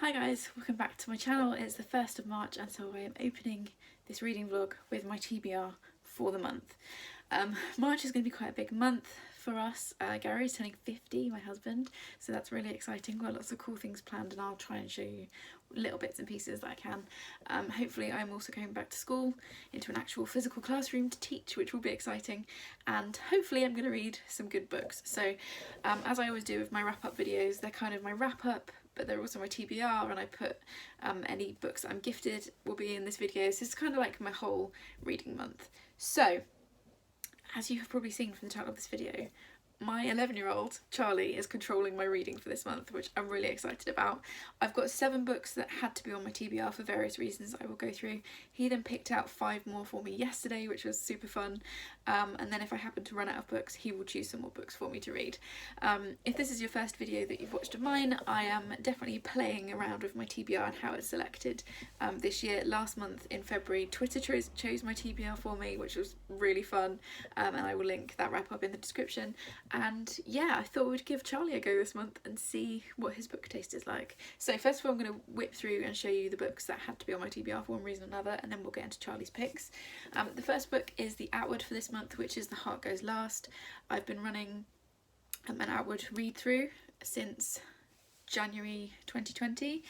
Hi guys, welcome back to my channel. It's the 1st of March and so I am opening this reading vlog with my TBR for the month. March is going to be quite a big month for us. Gary's turning 50, my husband, so that's really exciting. Got lots of cool things planned and I'll try and show you little bits and pieces that I can. Hopefully I'm also going back to school into an actual physical classroom to teach, which will be exciting, and hopefully I'm going to read some good books. So as I always do with my wrap-up videos, they're kind of my wrap-up, but they're also my TBR, and I put any books I'm gifted will be in this video, so it's kind of like my whole reading month. So as you have probably seen from the title of this video, my 11-year-old Charlie is controlling my reading for this month, which I'm really excited about. I've got 7 books that had to be on my TBR for various reasons I will go through. He then picked out 5 more for me yesterday, which was super fun. And then if I happen to run out of books, he will choose some more books for me to read. If this is your first video that you've watched of mine, I am definitely playing around with my TBR and how it's selected this year. Last month in February, Twitter chose my TBR for me, which was really fun, and I will link that wrap up in the description. And yeah, I thought we'd give Charlie a go this month and see what his book taste is like. So first of all, I'm going to whip through and show you the books that had to be on my TBR for one reason or another, and then we'll get into Charlie's picks. The first book is the Atwood for this month, which is The Heart Goes Last. I've been running an Atwood read through since January 2020.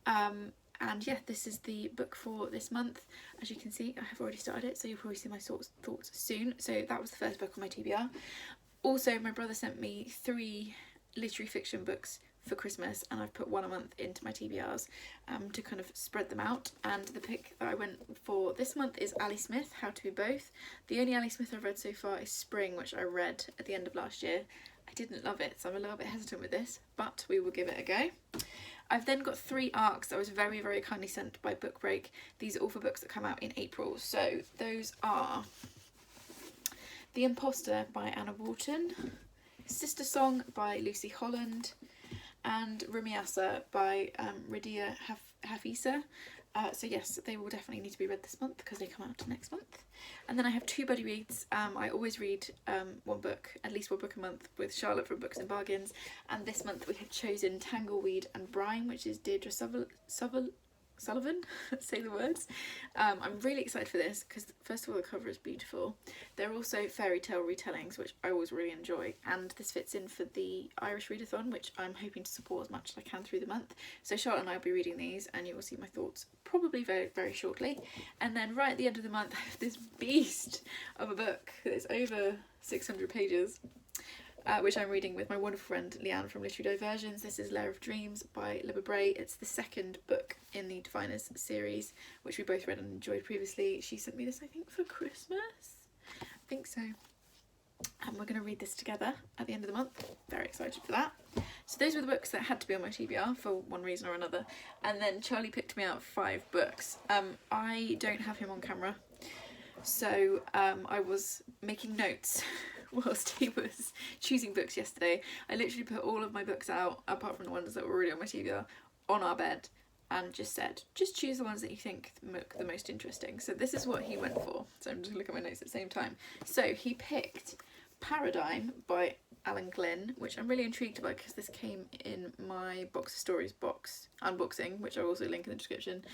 And yeah, this is the book for this month. As you can see, I have already started it, so you'll probably see my thoughts soon. So that was the first book on my TBR. Also, my brother sent me 3 literary fiction books for Christmas, and I've put one a month into my TBRs to kind of spread them out. And the pick that I went for this month is Ali Smith, How to Be Both. The only Ali Smith I've read so far is Spring, which I read at the end of last year. I didn't love it, so I'm a little bit hesitant with this, but we will give it a go. I've then got 3 arcs that was very, very kindly sent by Book Break. These are all for books that come out in April. So those are The Imposter by Anna Wharton, Sistersong by Lucy Holland, and Rumaysa by Radiya Hafiza. So yes, they will definitely need to be read this month because they come out next month. And then I have 2 buddy reads. I always read one book, at least one book a month, with Charlotte from Books and Bargains. And this month we have chosen Tangleweed and Brine, which is Deirdre Sullivan, say the words. I'm really excited for this because first of all the cover is beautiful. They're also fairy tale retellings, which I always really enjoy, and this fits in for the Irish Readathon, which I'm hoping to support as much as I can through the month. So Charlotte and I will be reading these, and you will see my thoughts probably very, very shortly. And then right at the end of the month I have this beast of a book that's over 600 pages. Which I'm reading with my wonderful friend Leanne from Literary Diversions. This is Lair of Dreams by Libba Bray. It's the 2nd book in the Diviners series, which we both read and enjoyed previously. She sent me this, I think, for Christmas. I think so. And we're going to read this together at the end of the month. Very excited for that. So those were the books that had to be on my TBR for one reason or another. And then Charlie picked me out 5 books. I don't have him on camera, so I was making notes whilst he was choosing books yesterday. I literally put all of my books out, apart from the ones that were already on my TBR, on our bed and just said, just choose the ones that you think look the most interesting. So this is what he went for. So I'm just going to look at my notes at the same time. So he picked Paradime by Glynn, which I'm really intrigued by because this came in my Box of Stories box unboxing, which I'll also link in the description.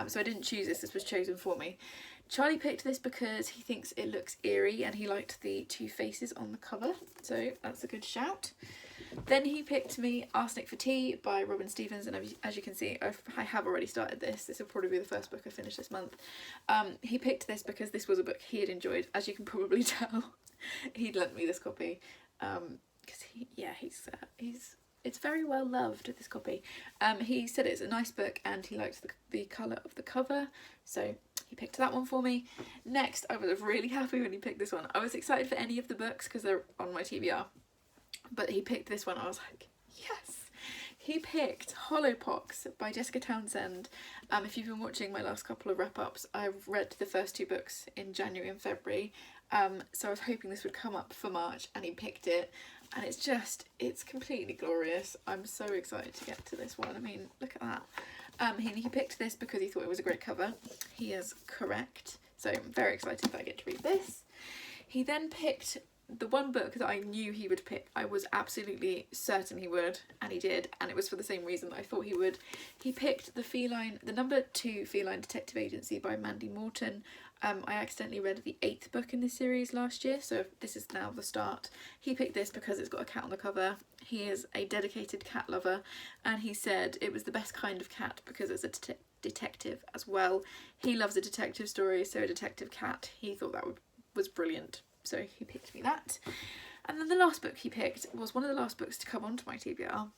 So I didn't choose this was chosen for me. Charlie picked this because he thinks it looks eerie and he liked the 2 faces on the cover, so that's a good shout. Then he picked me Arsenic for Tea by Robin Stephens, and as you can see, I have already started this. This will probably be the first book I finish this month. He picked this because this was a book he had enjoyed, as you can probably tell. He'd lent me this copy because it's very well loved, this copy. He said it's a nice book and he liked the colour of the cover, so he picked that one for me. Next, I was really happy when he picked this one. I was excited for any of the books because they're on my TBR, but he picked this one. I was like, yes! He picked Hollowpox by Jessica Townsend. If you've been watching my last couple of wrap-ups, I've read the first 2 books in January and February, so I was hoping this would come up for March, and he picked it. And it's completely glorious. I'm so excited to get to this one. I mean, look at that. He picked this because he thought it was a great cover. He is correct. So I'm very excited that I get to read this. He then picked the one book that I knew he would pick, I was absolutely certain he would, and he did, and it was for the same reason that I thought he would. He picked the number 2 Feline Detective Agency by Mandy Morton. I accidentally read the 8th book in this series last year, so this is now the start. He picked this because it's got a cat on the cover. He is a dedicated cat lover, and he said it was the best kind of cat because it's a detective as well. He loves a detective story, so a detective cat, he thought that was brilliant. So he picked me that. And then the last book he picked was one of the last books to come onto my TBR,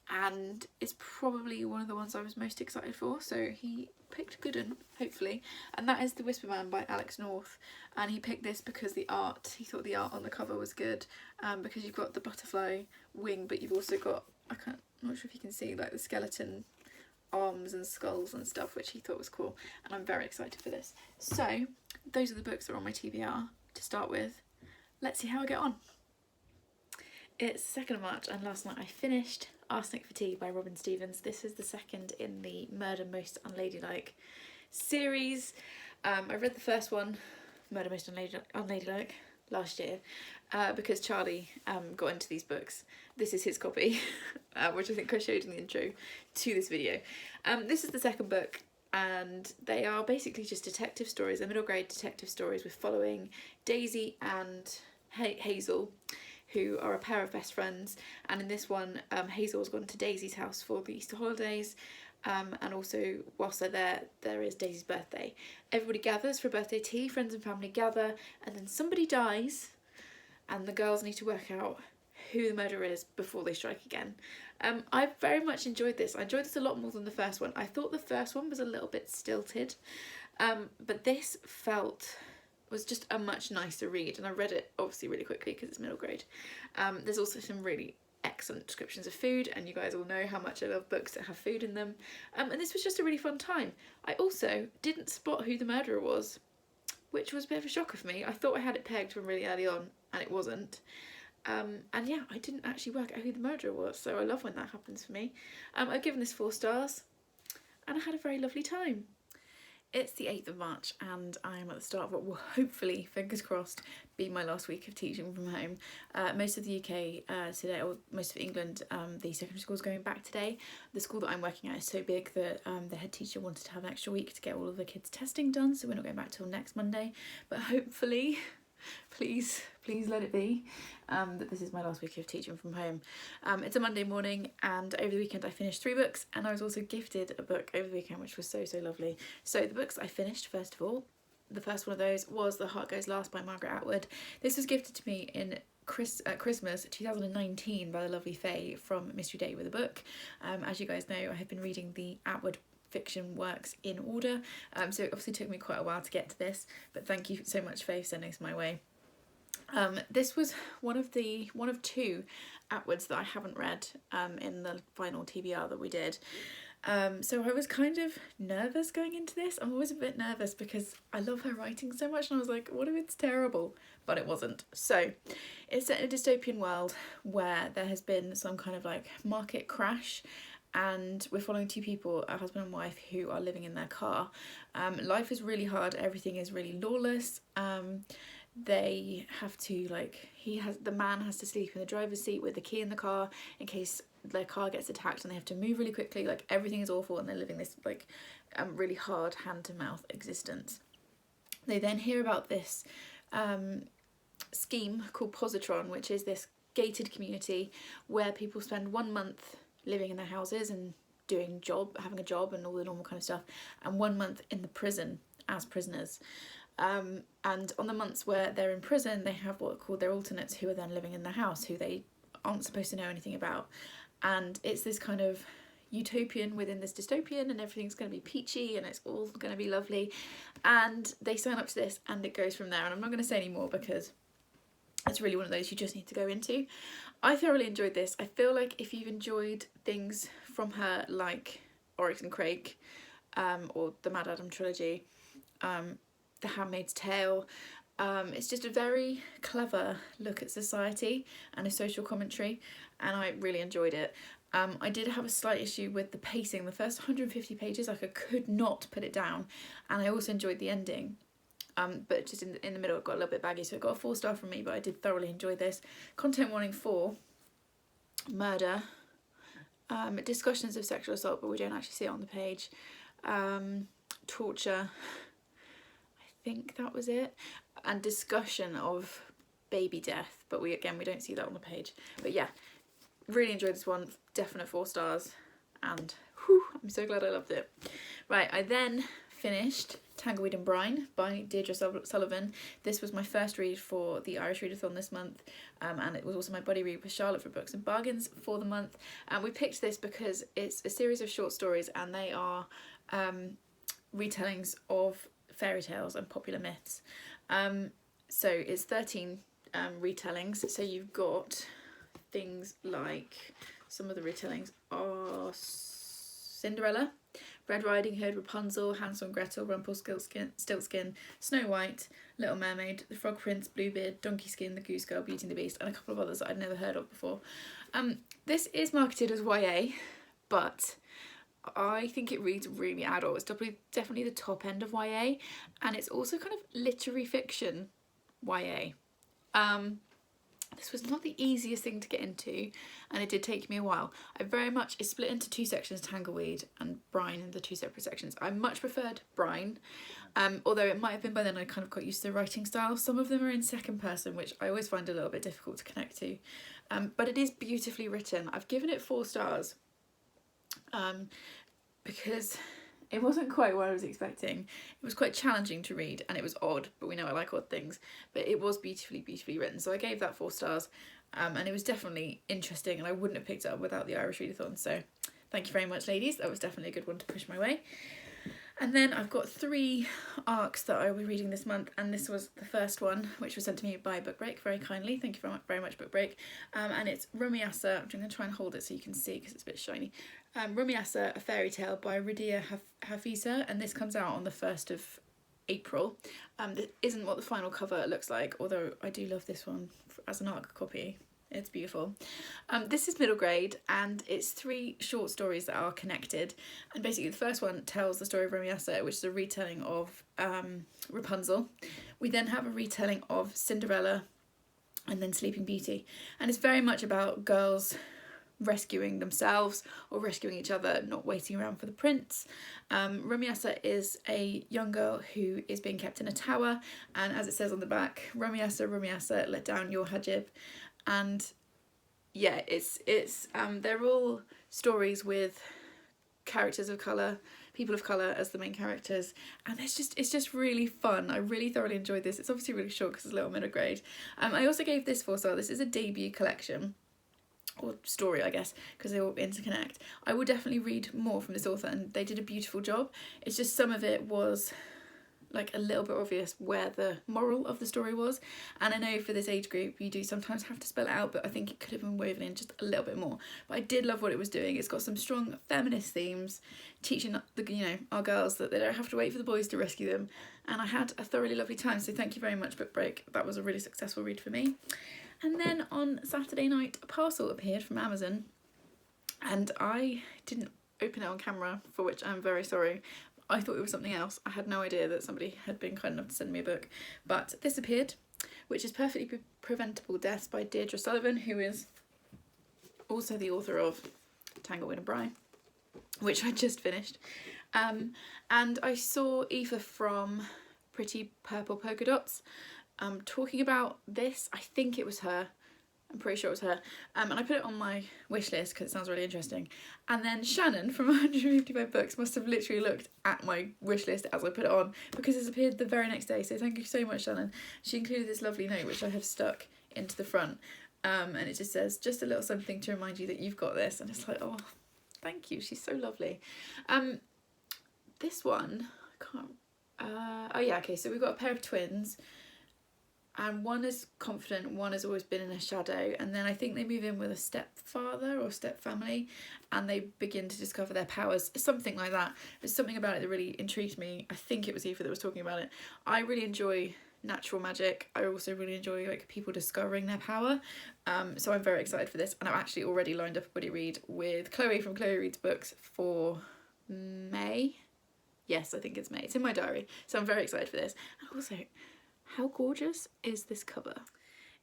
and it's probably one of the ones I was most excited for, so he picked a good one, hopefully, and that is The Whisper Man by Alex North. And he picked this because he thought the art on the cover was good, because you've got the butterfly wing, but you've also got, I'm not sure if you can see, like the skeleton arms and skulls and stuff, which he thought was cool, and I'm very excited for this. So those are the books that are on my TBR to start with. Let's see how I get on. It's 2nd of March, and last night I finished Arsenic for Tea by Robin Stevens. This is the second in the Murder Most Unladylike series. I read the first one, Murder Most Unladylike, last year, because Charlie got into these books. This is his copy, which I think I showed in the intro to this video. This is the second book, and they are basically just detective stories, they're middle grade detective stories with following Daisy and Hazel, who are a pair of best friends. And in this one, Hazel's gone to Daisy's house for the Easter holidays, and also whilst they're there is Daisy's birthday. Everybody gathers for a birthday tea, friends and family gather, and then somebody dies, and the girls need to work out who the murderer is before they strike again. I very much enjoyed this. I enjoyed this a lot more than the first one. I thought the first one was a little bit stilted, but this was just a much nicer read, and I read it obviously really quickly because it's middle grade. There's also some really excellent descriptions of food, and you guys all know how much I love books that have food in them, and this was just a really fun time. I also didn't spot who the murderer was, which was a bit of a shocker for me. I thought I had it pegged from really early on, and it wasn't. And yeah, I didn't actually work out who the murderer was, so I love when that happens for me. I've given this 4 stars, and I had a very lovely time. It's the 8th of March, and I'm at the start of what will hopefully, fingers crossed, be my last week of teaching from home. Most of the UK today, or most of England, the secondary school is going back today. The school that I'm working at is so big that the head teacher wanted to have an extra week to get all of the kids' testing done, so we're not going back till next Monday. But hopefully, please let it be, that this is my last week of teaching from home. It's a Monday morning, and over the weekend I finished 3 books, and I was also gifted a book over the weekend, which was so lovely. So the books I finished, first of all, the first one of those was The Heart Goes Last by Margaret Atwood. This was gifted to me in Christmas 2019 by the lovely Faye from Mystery Day with a Book. As you guys know, I have been reading the Atwood fiction works in order, so it obviously took me quite a while to get to this, but thank you so much, Faye, for sending this my way. This was one of 2 Atwoods that I haven't read in the final TBR that we did. So I was kind of nervous going into this. I'm always a bit nervous because I love her writing so much, and I was like, what if it's terrible? But it wasn't. So it's set in a dystopian world where there has been some kind of like market crash, and we're following 2 people, a husband and wife, who are living in their car. Life is really hard, everything is really lawless. They have to, like, the man has to sleep in the driver's seat with the key in the car in case their car gets attacked, and they have to move really quickly. Like, everything is awful, and they're living this like really hard hand-to-mouth existence. They then hear about this scheme called Positron, which is this gated community where people spend 1 month living in their houses and having a job and all the normal kind of stuff, and 1 month in the prison as prisoners. And on the months where they're in prison, they have what are called their alternates, who are then living in their house, who they aren't supposed to know anything about. And it's this kind of utopian within this dystopian, and everything's going to be peachy and it's all going to be lovely. And they sign up to this, and it goes from there. And I'm not going to say any more because it's really one of those you just need to go into. I thoroughly enjoyed this. I feel like if you've enjoyed things from her like Oryx and Crake, or the Mad Adam trilogy, The Handmaid's Tale, it's just a very clever look at society and a social commentary, and I really enjoyed it. I did have a slight issue with the pacing. The first 150 pages, like, I could not put it down, and I also enjoyed the ending. but just in the middle it got a little bit baggy, so it got a 4-star from me, but I did thoroughly enjoy this. Content warning 4, murder, discussions of sexual assault, but we don't actually see it on the page, torture, I think that was it, and discussion of baby death, but we don't see that on the page. But yeah, really enjoyed this one, definite 4 stars, and whew, I'm so glad I loved it. Right, I then finished Tangleweed and Brine by Deirdre Sullivan. This was my first read for the Irish Readathon this month, and it was also my buddy read with Charlotte for Books and Bargains for the month. And we picked this because it's a series of short stories, and they are retellings of fairy tales and popular myths. So it's 13 retellings. So you've got things like, some of the retellings are Cinderella, Red Riding Hood, Rapunzel, Hansel and Gretel, Rumpelstiltskin, Snow White, Little Mermaid, The Frog Prince, Bluebeard, Donkey Skin, The Goose Girl, Beauty and the Beast, and a couple of others that I'd never heard of before. This is marketed as YA, but I think it reads really adult. It's definitely the top end of YA, and it's also kind of literary fiction YA. This was not the easiest thing to get into, and it did take me a while. It's split into 2 sections, Tangleweed and Brine, in the 2 separate sections. I much preferred Brine, although it might have been by then I kind of got used to the writing style. Some of them are in second person, which I always find a little bit difficult to connect to, but it is beautifully written. I've given it 4 stars because it wasn't quite what I was expecting. It was quite challenging to read, and it was odd, but we know I like odd things. But it was beautifully written, so I gave that 4 stars, and it was definitely interesting, and I wouldn't have picked it up without the Irish Readathon, so thank you very much, ladies. That was definitely a good one to push my way. And then I've got 3 arcs that I will be reading this month, and this was the first one, which was sent to me by Book Break very kindly. Thank you very much, Book Break. And it's Rumaysa. I'm going to try and hold it so you can see because it's a bit shiny. Rumaysa, A Fairy Tale by Radiya Hafiza, and this comes out on the 1st of April. This isn't what the final cover looks like, although I do love this one as an arc copy. It's beautiful. This is middle grade, and it's 3 short stories that are connected. And basically the first one tells the story of Rumaysa, which is a retelling of Rapunzel. We then have a retelling of Cinderella, and then Sleeping Beauty. And it's very much about girls rescuing themselves or rescuing each other, not waiting around for the prince. Rumaysa is a young girl who is being kept in a tower, and as it says on the back, Rumaysa, let down your hijab. And yeah, it's they're all stories with characters of colour, people of colour as the main characters, and it's just really fun. I really thoroughly enjoyed this. It's obviously really short because it's a little middle grade. I also gave this 4 stars. This is a debut collection, or story I guess, because they all interconnect. I will definitely read more from this author, and they did a beautiful job. It's just some of it was like a little bit obvious where the moral of the story was, and I know for this age group you do sometimes have to spell it out, but I think it could have been woven in just a little bit more. But I did love what it was doing. It's got some strong feminist themes, teaching our girls that they don't have to wait for the boys to rescue them, and I had a thoroughly lovely time. So thank you very much, Book Break. That was a really successful read for me. And then on Saturday night, a parcel appeared from Amazon, and I didn't open it on camera, for which I'm very sorry. I thought it was something else. I had no idea that somebody had been kind enough to send me a book. But this appeared, which is Perfectly Preventable Deaths by Deirdre Sullivan, who is also the author of Tangleweed and Brine, which I just finished. And I saw Eva from Pretty Purple Polka Dots talking about this. I think it was her. I'm pretty sure it was her. And I put it on my wish list because it sounds really interesting. And then Shannon from 155 Books must have literally looked at my wish list as I put it on, because it's appeared the very next day. So thank you so much, Shannon. She included this lovely note, which I have stuck into the front. And it just says, just a little something to remind you that you've got this. And it's like, oh, thank you. She's so lovely. This one, I can't... oh yeah, okay, so we've got a pair of twins. And one is confident, one has always been in a shadow, and then I think they move in with a stepfather or stepfamily, and they begin to discover their powers, something like that. There's something about it that really intrigued me. I think it was Eva that was talking about it. I really enjoy natural magic. I also really enjoy like people discovering their power, so I'm very excited for this, and I've actually already lined up a buddy read with Chloe from Chloe Reads Books for May. Yes, I think it's May. It's in my diary, so I'm very excited for this. And also, how gorgeous is this cover?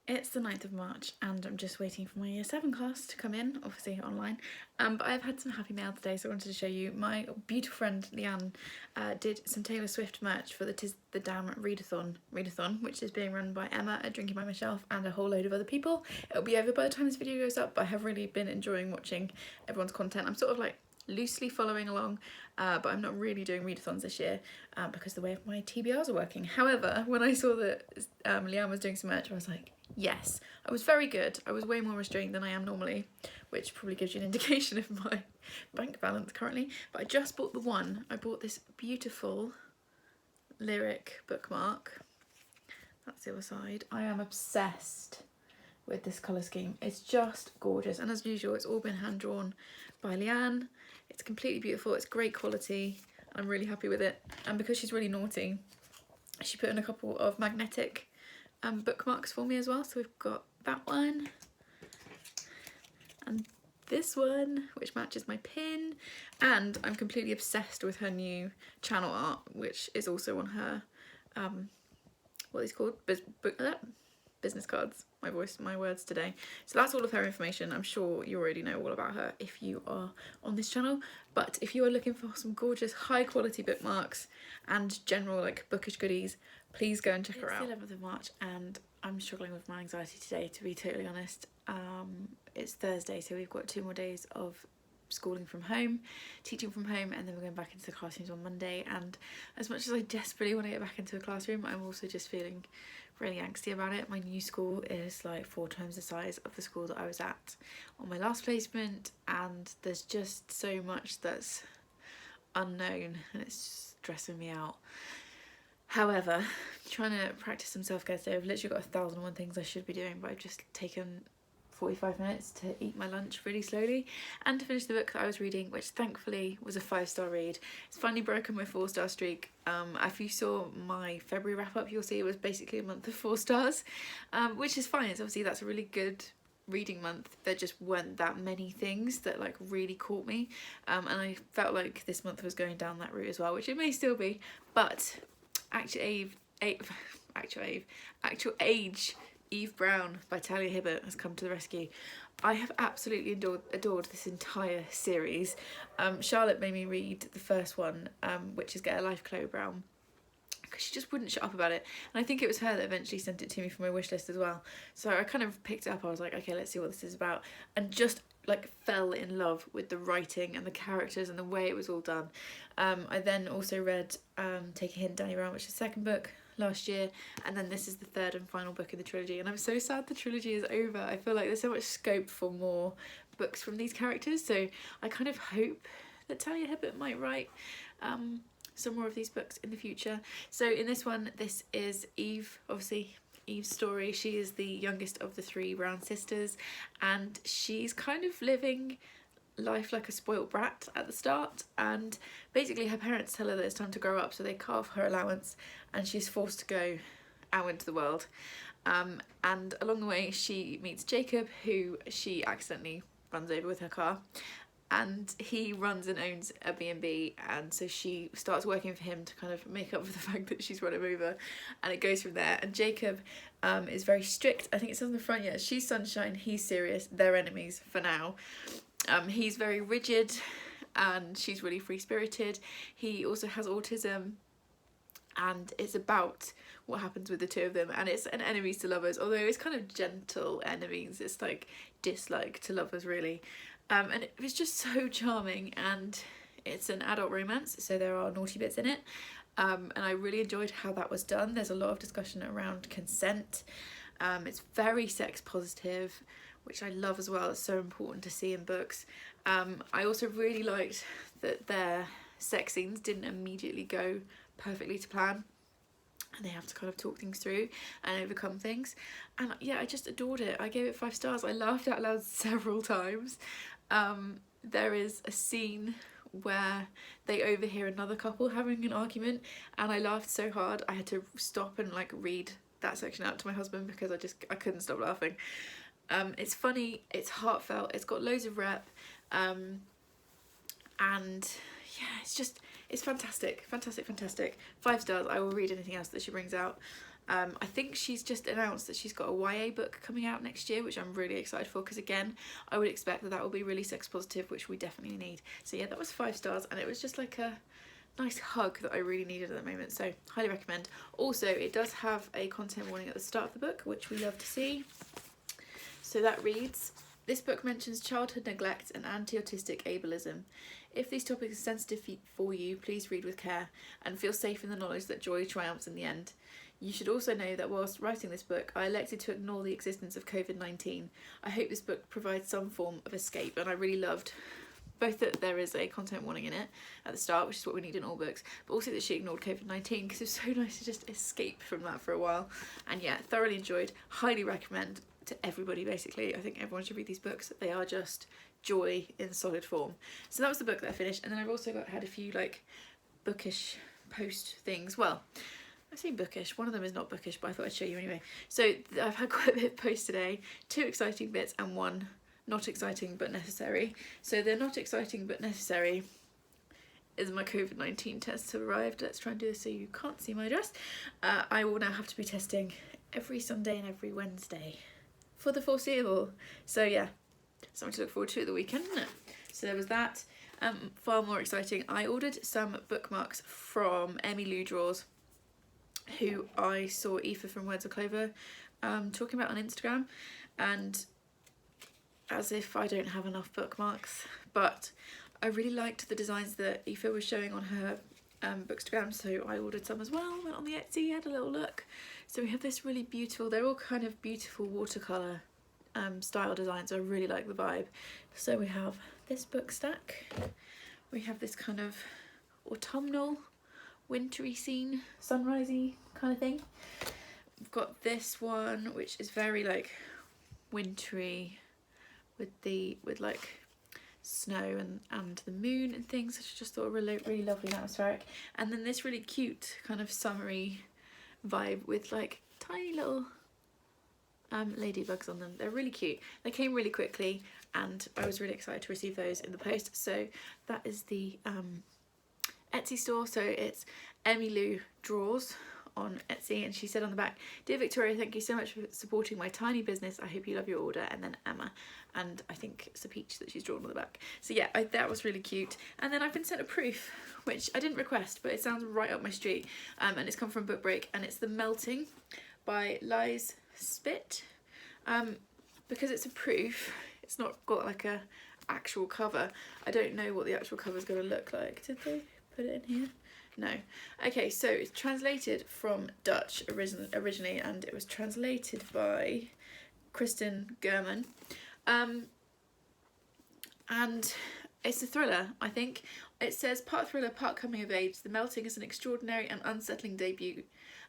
It's the 9th of March and I'm just waiting for my year 7 class to come in, obviously online. But I've had some happy mail today, so I wanted to show you. My beautiful friend Leanne did some Taylor Swift merch for the Tis the Damn readathon, which is being run by Emma at Drinking by My Shelf and a whole load of other people. It'll be over by the time this video goes up, but I have really been enjoying watching everyone's content. I'm sort of like loosely following along, but I'm not really doing readathons this year because the way of my TBRs are working. However, when I saw that Leanne was doing some merch, I was like, yes. I was very good. I was way more restrained than I am normally, which probably gives you an indication of my bank balance currently. But I just bought the one. I bought this beautiful lyric bookmark. That's the other side. I am obsessed with this colour scheme. It's just gorgeous, and as usual it's all been hand drawn by Leanne. It's completely beautiful, it's great quality. I'm really happy with it, and because she's really naughty, she put in a couple of magnetic bookmarks for me as well. So we've got that one and this one, which matches my pin, and I'm completely obsessed with her new channel art, which is also on her what are these called? Business cards. My words today. So that's all of her information. I'm sure you already know all about her if you are on this channel, but if you are looking for some gorgeous high quality bookmarks and general like bookish goodies, please go and check her out. It's the 11th of March and I'm struggling with my anxiety today, to be totally honest. It's Thursday, so we've got 2 more days of schooling from home, teaching from home, and then we're going back into the classrooms on Monday. And as much as I desperately want to get back into a classroom, I'm also just feeling really angsty about it. My new school is like 4 times the size of the school that I was at on my last placement, and there's just so much that's unknown and it's stressing me out. However, I'm trying to practice some self-care today. I've literally got 1,001 things I should be doing, but I've just taken 45 minutes to eat my lunch really slowly and to finish the book that I was reading, which thankfully was a 5-star read. It's finally broken my 4-star streak. If you saw my February wrap up, you'll see it was basically a month of 4 stars, which is fine. It's obviously that's a really good reading month. There just weren't that many things that like really caught me, and I felt like this month was going down that route as well, which it may still be. But Actual Age Eve Brown by Talia Hibbert has come to the rescue. I have absolutely adored this entire series. Charlotte made me read the first one, which is Get a Life, Chloe Brown, because she just wouldn't shut up about it, and I think it was her that eventually sent it to me for my wish list as well. So I kind of picked it up. I was like, okay, let's see what this is about, and just like fell in love with the writing and the characters and the way it was all done. I then also read Take a Hint, Danny Brown, which is the 2nd book last year, and then this is the 3rd and final book in the trilogy, and I'm so sad the trilogy is over. I feel like there's so much scope for more books from these characters, so I kind of hope that Talia Hibbert might write some more of these books in the future. So in this one, this is Eve, obviously Eve's story. She is the youngest of the 3 Brown sisters, and she's kind of living life like a spoilt brat at the start, and basically her parents tell her that it's time to grow up, so they cut off her allowance and she's forced to go out into the world, and along the way she meets Jacob, who she accidentally runs over with her car, and he runs and owns a B&B, and so she starts working for him to kind of make up for the fact that she's run him over, and it goes from there. And Jacob is very strict. I think it says on the front, yeah, she's sunshine, he's serious, they're enemies for now. He's very rigid and she's really free-spirited. He also has autism, and it's about what happens with the 2 of them, and it's an enemies to lovers, although it's kind of gentle enemies. It's like dislike to lovers, really. And it was just so charming, and it's an adult romance, so there are naughty bits in it, and I really enjoyed how that was done. There's a lot of discussion around consent. It's very sex positive, which I love as well. It's so important to see in books. I also really liked that their sex scenes didn't immediately go perfectly to plan, and they have to kind of talk things through and overcome things. And yeah, I just adored it. I gave it 5 stars. I laughed out loud several times. There is a scene where they overhear another couple having an argument, and I laughed so hard I had to stop and like read that section out to my husband because I couldn't stop laughing. It's funny, it's heartfelt, it's got loads of rep, and yeah, it's fantastic, fantastic, fantastic. 5 stars. I will read anything else that she brings out. I think she's just announced that she's got a YA book coming out next year, which I'm really excited for, because again, I would expect that will be really sex positive, which we definitely need. So yeah, that was 5 stars, and it was just like a nice hug that I really needed at the moment, so highly recommend. Also, it does have a content warning at the start of the book, which we love to see. So that reads, this book mentions childhood neglect and anti-autistic ableism. If these topics are sensitive for you, please read with care and feel safe in the knowledge that joy triumphs in the end. You should also know that whilst writing this book, I elected to ignore the existence of COVID-19. I hope this book provides some form of escape, and I really loved both that there is a content warning in it at the start, which is what we need in all books, but also that she ignored COVID-19, because it's so nice to just escape from that for a while. And yeah, thoroughly enjoyed, highly recommend to everybody basically. I think everyone should read these books. They are just joy in solid form. So that was the book that I finished, and then I've also had a few like bookish post things. Well, I say bookish, one of them is not bookish, but I thought I'd show you anyway. So I've had quite a bit of post today, 2 exciting bits and 1 not exciting but necessary. So the not exciting but necessary is my COVID-19 tests have arrived. Let's try and do this so you can't see my address. I will now have to be testing every Sunday and every Wednesday for the foreseeable. So yeah, something to look forward to at the weekend, isn't it? So there was that. Far more exciting, I ordered some bookmarks from Emmy Lou Draws, who I saw Aoife from Words of Clover talking about on Instagram, and as if I don't have enough bookmarks, but I really liked the designs that Aoife was showing on her Bookstagram, so I ordered some as well. Went on the Etsy, had a little look. So we have this really beautiful, they're all kind of beautiful watercolour style designs. I really like the vibe. So we have this book stack, we have this kind of autumnal wintry scene, sunrisey kind of thing. We've got this one which is very like wintry with like snow and the moon and things, which I just thought were really lovely and atmospheric. And then this really cute kind of summery vibe with like tiny little ladybugs on them. They're really cute. They came really quickly and I was really excited to receive those in the post. So that is the Etsy store. So it's Emmy Lou Draws on Etsy, and she said on the back, "Dear Victoria, thank you so much for supporting my tiny business. I hope you love your order." And then Emma, and I think it's a peach that she's drawn on the back. So yeah, that was really cute. And then I've been sent a proof, which I didn't request, but it sounds right up my street, and it's come from Book Break, and it's The Melting by Lize Spit. Because it's a proof, it's not got like a actual cover. I don't know what the actual cover is going to look like. Did they put it in here? No. Okay, so it's translated from Dutch originally, and it was translated by Kristen German. And it's a thriller, I think. It says, part thriller, part coming of age, The Melting is an extraordinary and unsettling debut,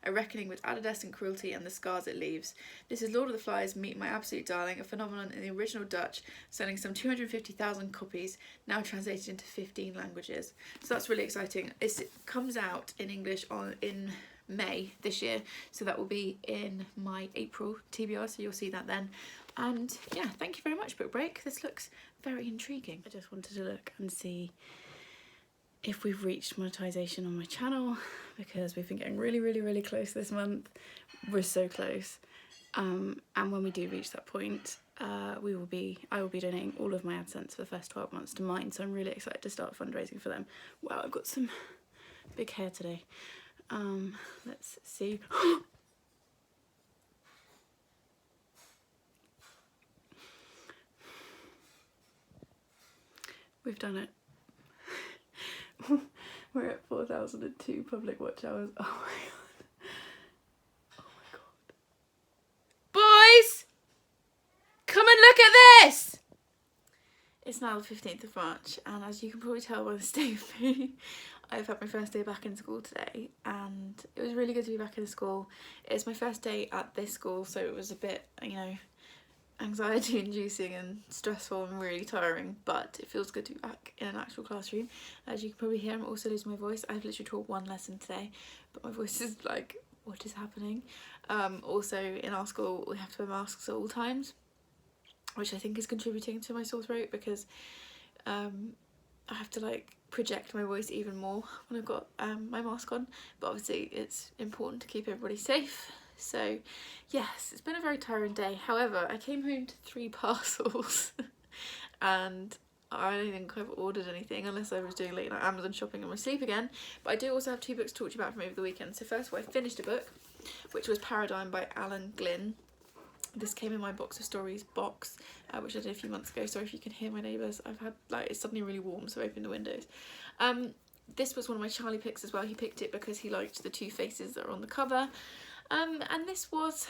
a reckoning with adolescent cruelty and the scars it leaves. This is Lord of the Flies, Meet My Absolute Darling, a phenomenon in the original Dutch, selling some 250,000 copies, now translated into 15 languages. So that's really exciting. It comes out in English in May this year, so that will be in my April TBR, so you'll see that then. And yeah, thank you very much, Book Break. This looks very intriguing. I just wanted to look and see if we've reached monetization on my channel, because we've been getting really close this month. We're so close, and when we do reach that point, I will be donating all of my AdSense for the first 12 months to mine, so I'm really excited to start fundraising for them. Wow, I've got some big hair today. Let's see. We've done it. We're at 4,002 public watch hours. Oh my god. Oh my god. Boys! Come and look at this! It's now the 15th of March, and as you can probably tell by the state of me, I've had my first day back in school today, and it was really good to be back in school. It's my first day at this school, so it was a bit, you know, anxiety inducing and stressful and really tiring, but it feels good to be back in an actual classroom. As you can probably hear, I'm also losing my voice. I've literally taught one lesson today, but my voice is like, what is happening? Also in our school we have to wear masks at all times, which I think is contributing to my sore throat, because I have to like project my voice even more when I've got my mask on, but obviously it's important to keep everybody safe. So yes, it's been a very tiring day. However, I came home to 3 parcels and I don't think I've ordered anything unless I was doing late night Amazon shopping in my sleep again. But I do also have 2 books to talk to you about from over the weekend. So first of all, I finished a book, which was Paradime by Glynn. This came in my box of stories box, which I did a few months ago. Sorry if you can hear my neighbours. I've had, like, it's suddenly really warm, so I opened the windows. This was one of my Charlie picks as well. He picked it because he liked the 2 faces that are on the cover. And this was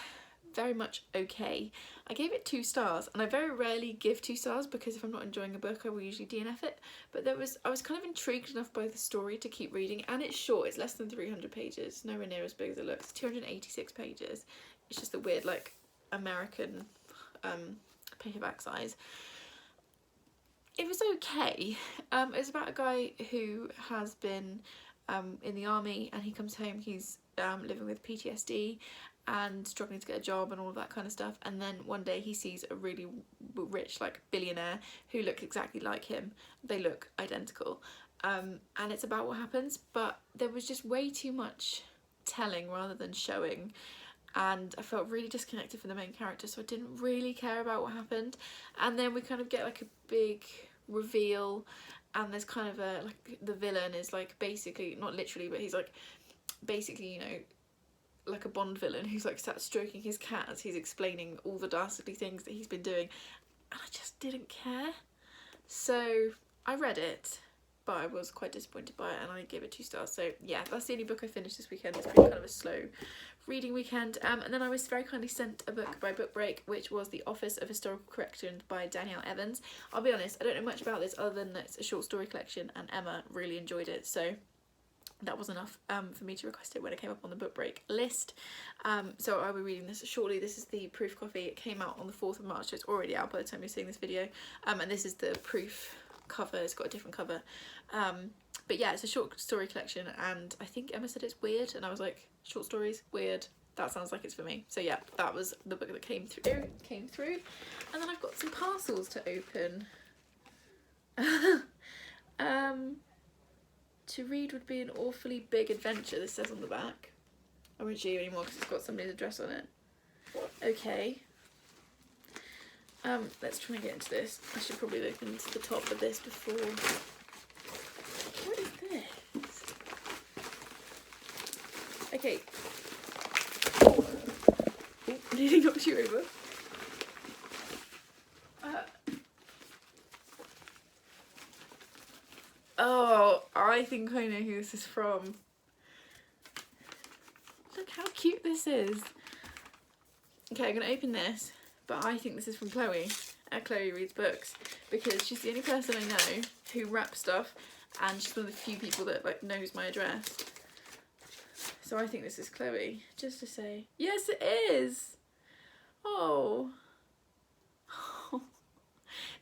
very much okay. I gave it 2 stars, and I very rarely give 2 stars because if I'm not enjoying a book I will usually DNF it, but I was kind of intrigued enough by the story to keep reading, and it's short. It's less than 300 pages, nowhere near as big as it looks. 286 pages. It's just a weird, like, American paperback size. It was okay. It's about a guy who has been in the army, and he comes home. He's living with PTSD and struggling to get a job and all of that kind of stuff, and then one day he sees a really rich, like, billionaire who looks exactly like him. They look identical, and it's about what happens, but there was just way too much telling rather than showing, and I felt really disconnected from the main character, so I didn't really care about what happened. And then we kind of get like a big reveal, and there's kind of a, like, the villain is like basically, not literally, but he's like basically, you know, like a Bond villain who's like sat stroking his cat as he's explaining all the dastardly things that he's been doing, and I just didn't care. So I read it, but I was quite disappointed by it, and I gave it 2 stars. So yeah, that's the only book I finished this weekend. It's been kind of a slow reading weekend. And then I was very kindly sent a book by Book Break, which was The Office of Historical Correction by Danielle Evans. I'll be honest, I don't know much about this other than that it's a short story collection, and Emma really enjoyed it, so that was enough for me to request it when it came up on the Book Break list. So I'll be reading this shortly. This is the proof copy. It came out on the 4th of March, so it's already out by the time you're seeing this video. And this is the proof cover. It's got a different cover. But yeah, it's a short story collection, and I think Emma said it's weird, and I was like, short stories, weird, that sounds like it's for me. So yeah, that was the book that came through. And then I've got some parcels to open. To read would be an awfully big adventure, this says on the back. I won't show you anymore because it's got somebody's address on it. Okay. Let's try and get into this. I should probably look into the top of this before. What is this? Okay. Oh, nearly knocked you over. Oh, I think I know who this is from. Look how cute this is. Okay, I'm going to open this, but I think this is from Chloe at Chloe Reads Books, because she's the only person I know who wraps stuff, and she's one of the few people that, like, knows my address. So I think this is Chloe, just to say, yes it is! Oh.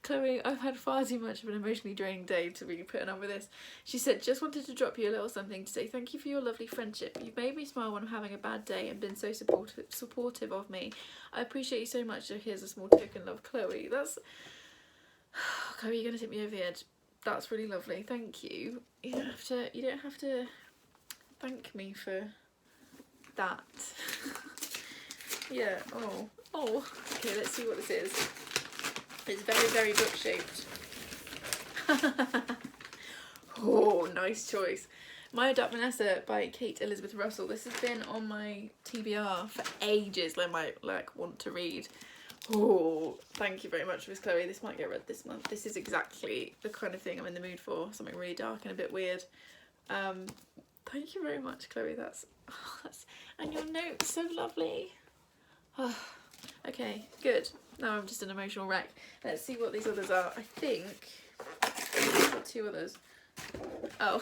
Chloe, I've had far too much of an emotionally draining day to be putting up with this. She said, just wanted to drop you a little something to say thank you for your lovely friendship. You've made me smile when I'm having a bad day and been so supportive of me. I appreciate you so much, so here's a small token, love, Chloe. That's... Chloe, you're going to tip me over the edge. That's really lovely, thank you. You don't have to thank me for that. Yeah, oh. Okay, let's see what this is. It's very, very book shaped. Oh, nice choice. My Adopt Vanessa by Kate Elizabeth Russell. This has been on my TBR for ages. I might, like, want to read. Oh, thank you very much, Miss Chloe. This might get read this month. This is exactly the kind of thing I'm in the mood for. Something really dark and a bit weird. Thank you very much, Chloe. And your note's so lovely. Oh, okay, good. Now I'm just an emotional wreck. Let's see what these others are. I think I've got 2 others. Oh,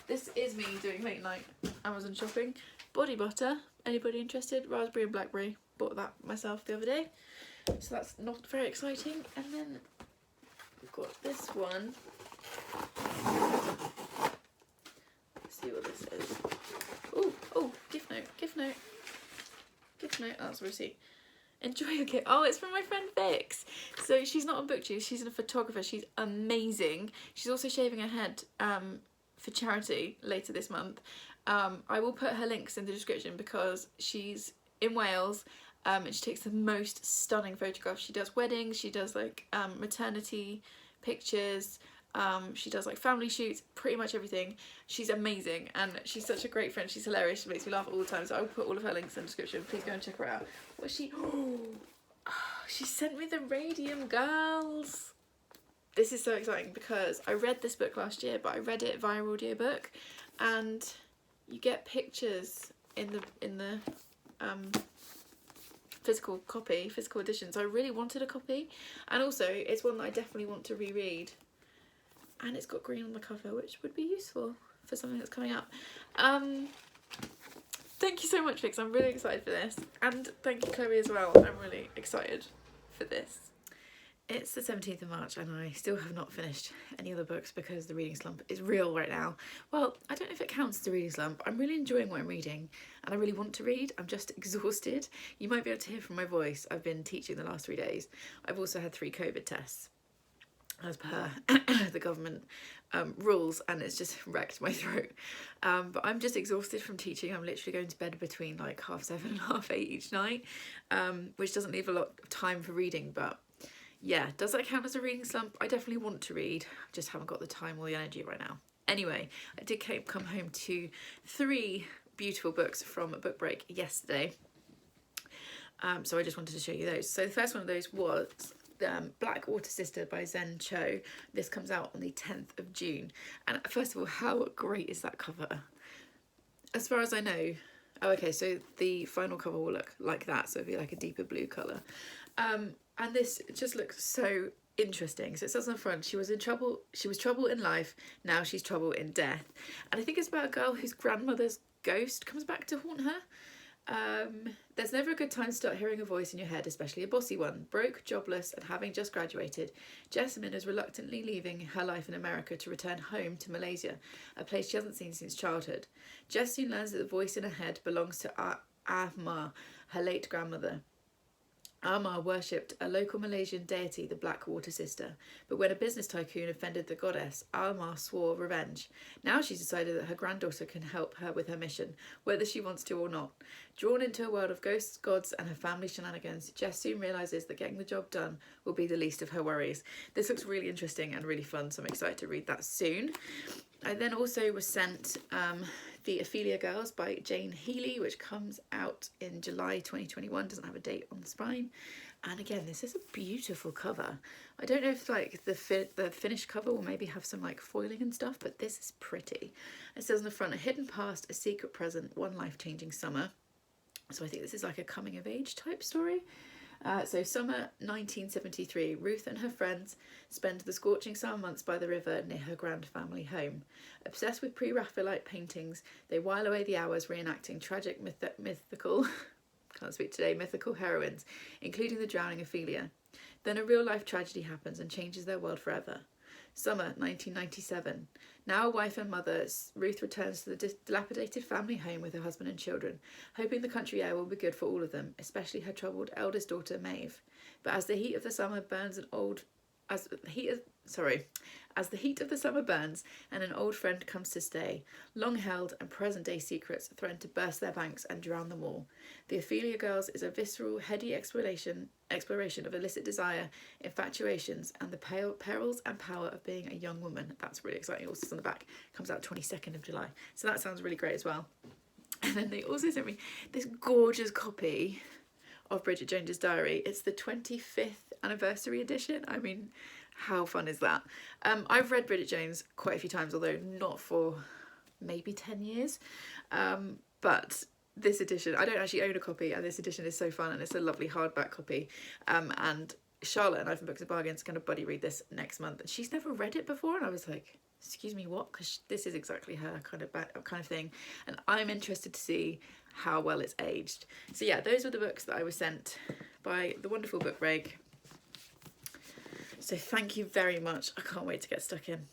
this is me doing late night Amazon shopping. Body butter. Anybody interested? Raspberry and blackberry. Bought that myself the other day. So that's not very exciting. And then we've got this one. Let's see what this is. Oh, gift note. Gift note. Oh, that's a receipt. Enjoy your gift. Oh, it's from my friend Vix. So she's not on Booktube, she's a photographer. She's amazing. She's also shaving her head for charity later this month. I will put her links in the description because she's in Wales and she takes the most stunning photographs. She does weddings, she does like maternity pictures, she does like family shoots, pretty much everything. She's amazing and she's such a great friend. She's hilarious. She makes me laugh all the time. So I will put all of her links in the description. Please go and check her out. What is she? Oh, she sent me the Radium girls. This is so exciting because I read this book last year, but I read it via audiobook, and you get pictures in the physical copy, physical edition. So I really wanted a copy, and also it's one that I definitely want to reread. And it's got green on the cover, which would be useful for something that's coming up. Thank you so much, Vix. I'm really excited for this. And thank you, Chloe, as well. I'm really excited for this. It's the 17th of March and I still have not finished any other books because the reading slump is real right now. Well, I don't know if it counts as a reading slump. I'm really enjoying what I'm reading and I really want to read. I'm just exhausted. You might be able to hear from my voice. I've been teaching the last 3 days. I've also had 3 COVID tests as per the government rules, and it's just wrecked my throat. But I'm just exhausted from teaching. I'm literally going to bed between like 7:30 and 8:30 each night, which doesn't leave a lot of time for reading. But yeah, does that count as a reading slump? I definitely want to read, just haven't got the time or the energy right now. Anyway, I did come home to 3 beautiful books from a book break yesterday. So I just wanted to show you those. So the first one of those was Blackwater Sister by Zen Cho. This comes out on the 10th of June. And first of all, how great is that cover? As far as I know, oh okay, so the final cover will look like that, so it'll be like a deeper blue colour. And this just looks so interesting. So it says on the front, she was trouble in life, now she's trouble in death. And I think it's about a girl whose grandmother's ghost comes back to haunt her. There's never a good time to start hearing a voice in your head, especially a bossy one. Broke, jobless, and having just graduated, Jessamine is reluctantly leaving her life in America to return home to Malaysia, a place she hasn't seen since childhood. Jess soon learns that the voice in her head belongs to Ahma, her late grandmother. Ahma worshipped a local Malaysian deity, the Blackwater Sister, but when a business tycoon offended the goddess, Ahma swore revenge. Now she's decided that her granddaughter can help her with her mission, whether she wants to or not. Drawn into a world of ghosts, gods, and her family shenanigans, Jess soon realises that getting the job done will be the least of her worries. This looks really interesting and really fun, so I'm excited to read that soon. I then also was sent The Ophelia Girls by Jane Healy, which comes out in July 2021, doesn't have a date on the spine. And again, this is a beautiful cover. I don't know if like the finished cover will maybe have some like foiling and stuff, but this is pretty. It says on the front, a hidden past, a secret present, one life-changing summer. So I think this is like a coming of age type story. So summer 1973, Ruth and her friends spend the scorching summer months by the river near her grand family home. Obsessed with pre-Raphaelite paintings, they while away the hours reenacting tragic mythical heroines, including the drowning Ophelia. Then a real-life tragedy happens and changes their world forever. Summer 1997. Now a wife and mother, Ruth returns to the dilapidated family home with her husband and children, hoping the country air will be good for all of them, especially her troubled eldest daughter Maeve. But as the heat of the summer burns and an old friend comes to stay, long-held and present-day secrets threaten to burst their banks and drown them all. The Ophelia Girls is a visceral, heady exploration of illicit desire, infatuations, and the perils and power of being a young woman. That's really exciting. Also, on the back, comes out 22nd of July. So that sounds really great as well. And then they also sent me this gorgeous copy of Bridget Jones's Diary. It's the 25th anniversary edition. I mean, how fun is that? I've read Bridget Jones quite a few times, although not for maybe 10 years. But this edition, I don't actually own a copy, and this edition is so fun, and it's a lovely hardback copy. And Charlotte and I from Books and Bargains are going to buddy read this next month. And she's never read it before, and I was like, excuse me, what? Because this is exactly her kind of thing. And I'm interested to see how well it's aged. So yeah, those were the books that I was sent by the wonderful book break. So thank you very much. I can't wait to get stuck in.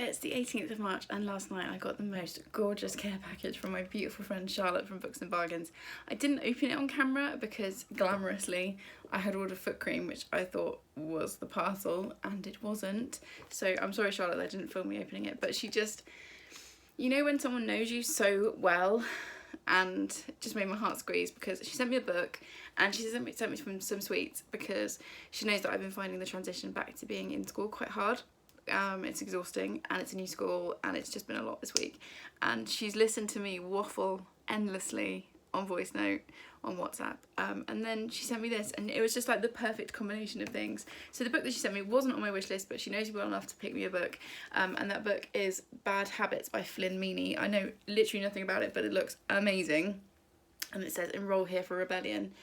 It's the 18th of March and last night I got the most gorgeous care package from my beautiful friend Charlotte from Books and Bargains. I didn't open it on camera because glamorously I had ordered foot cream, which I thought was the parcel, and it wasn't. So I'm sorry Charlotte that I didn't film me opening it, but she just, you know when someone knows you so well, and it just made my heart squeeze because she sent me a book and she sent me some sweets because she knows that I've been finding the transition back to being in school quite hard. It's exhausting and it's a new school and it's just been a lot this week, and she's listened to me waffle endlessly on voice note on WhatsApp, and then she sent me this and it was just like the perfect combination of things. So the book that she sent me wasn't on my wish list, but she knows me well enough to pick me a book, and that book is Bad Habits by Flynn Meaney. I know literally nothing about it, but it looks amazing, and it says enroll here for rebellion,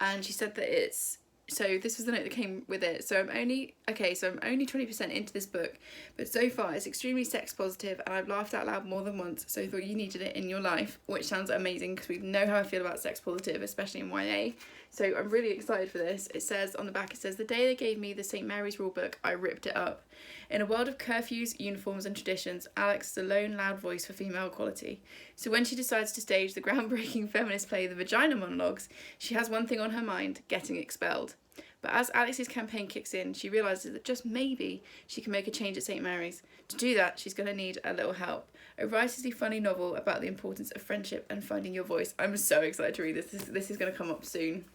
and she said that it's, so this was the note that came with it. So I'm only 20% into this book, but so far it's extremely sex positive and I've laughed out loud more than once, so I thought you needed it in your life, which sounds amazing because we know how I feel about sex positive, especially in YA. So I'm really excited for this. It says on the back, it says, the day they gave me the St. Mary's rule book, I ripped it up. In a world of curfews, uniforms and traditions, Alex is a lone loud voice for female equality. So when she decides to stage the groundbreaking feminist play The Vagina Monologues, she has one thing on her mind: getting expelled. But as Alex's campaign kicks in, she realises that just maybe she can make a change at St. Mary's. To do that, she's going to need a little help. A righteously funny novel about the importance of friendship and finding your voice. I'm so excited to read this. This is going to come up soon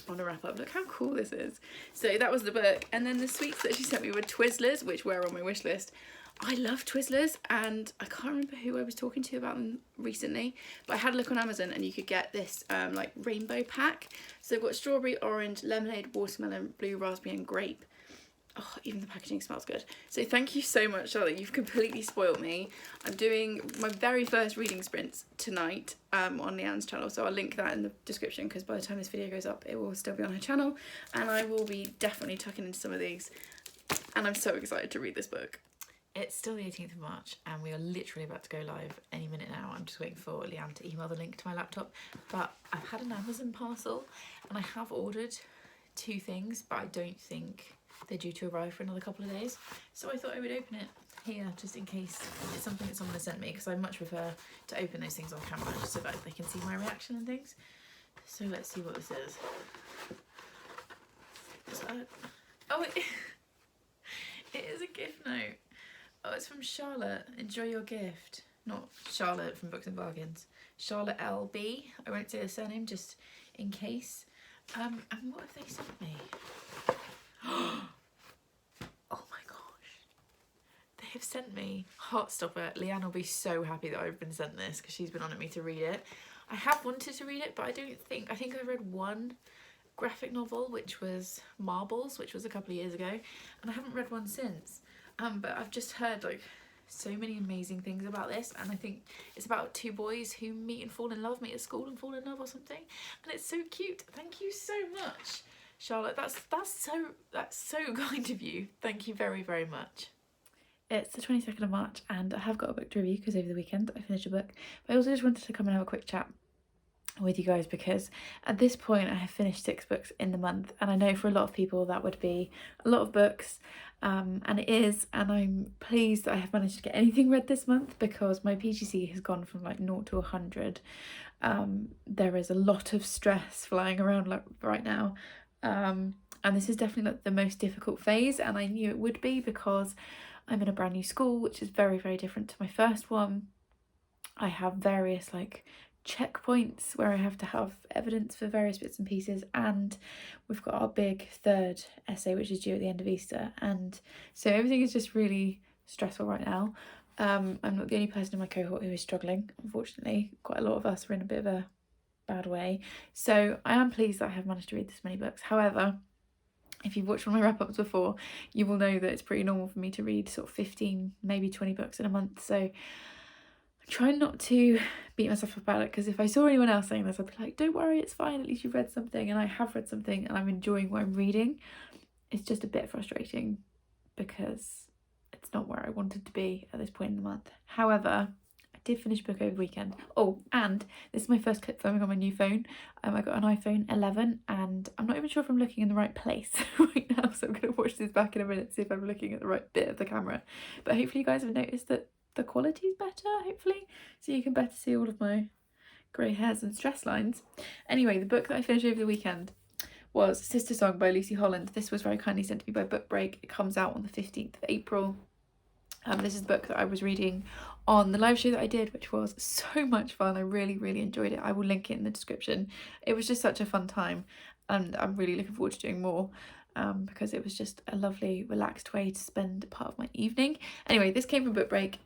on a wrap up. Look how cool this is. So that was the book, and then the sweets that she sent me were Twizzlers, which were on my wish list. I love Twizzlers, and I can't remember who I was talking to about them recently, but I had a look on Amazon and you could get this like rainbow pack. So they've got strawberry, orange, lemonade, watermelon, blue, raspberry and grape. Oh, even the packaging smells good. So thank you so much, Charlotte. You've completely spoiled me. I'm doing my very first reading sprints tonight on Leanne's channel, so I'll link that in the description because by the time this video goes up, it will still be on her channel, and I will be definitely tucking into some of these, and I'm so excited to read this book. It's still the 18th of March and we are literally about to go live any minute now. I'm just waiting for Leanne to email the link to my laptop, but I've had an Amazon parcel and I have ordered 2 things, but I don't think they're due to arrive for another couple of days. So I thought I would open it here just in case it's something that someone has sent me, because I much prefer to open those things on camera just so that they can see my reaction and things. So let's see what this is. Oh, it is a gift note. Oh, it's from Charlotte. Enjoy your gift. Not Charlotte from Books and Bargains. Charlotte LB. I won't say the surname just in case. And what have they sent me? Oh my gosh. They have sent me Heartstopper. Leanne will be so happy that I've been sent this because she's been on at me to read it. I have wanted to read it, but I think I read one graphic novel, which was Marbles, which was a couple of years ago, and I haven't read one since. But I've just heard like so many amazing things about this, and I think it's about 2 boys who meet at school and fall in love or something, and it's so cute. Thank you so much, Charlotte. That's so kind of you. Thank you very, very much. It's the 22nd of March and I have got a book to review because over the weekend I finished a book, but I also just wanted to come and have a quick chat with you guys because at this point I have finished 6 books in the month, and I know for a lot of people that would be a lot of books, and it is, and I'm pleased that I have managed to get anything read this month because my PGC has gone from like 0 to 100. There is a lot of stress flying around like right now, and this is definitely like the most difficult phase, and I knew it would be because I'm in a brand new school which is very, very different to my first one. I have various like checkpoints where I have to have evidence for various bits and pieces, and we've got our big 3rd essay which is due at the end of Easter, and so everything is just really stressful right now. I'm not the only person in my cohort who is struggling, unfortunately. Quite a lot of us are in a bit of a bad way, so I am pleased that I have managed to read this many books. However, if you've watched one of my wrap-ups before, you will know that it's pretty normal for me to read sort of 15, maybe 20 books in a month, so try not to beat myself up about it, because if I saw anyone else saying this, I'd be like, don't worry, it's fine, at least you've read something, and I have read something and I'm enjoying what I'm reading. It's just a bit frustrating because it's not where I wanted to be at this point in the month. However, I did finish a book over the weekend. Oh, and this is my first clip filming on my new phone. I got an iPhone 11 and I'm not even sure if I'm looking in the right place right now, so I'm going to watch this back in a minute, see if I'm looking at the right bit of the camera. But hopefully you guys have noticed that the quality is better, hopefully, so you can better see all of my grey hairs and stress lines. Anyway, the book that I finished over the weekend was Sistersong by Lucy Holland. This was very kindly sent to me by Book Break. It comes out on the 15th of April. This is the book that I was reading on the live show that I did, which was so much fun. I really, really enjoyed it. I will link it in the description. It was just such a fun time and I'm really looking forward to doing more because it was just a lovely, relaxed way to spend part of my evening. Anyway, this came from Book Break.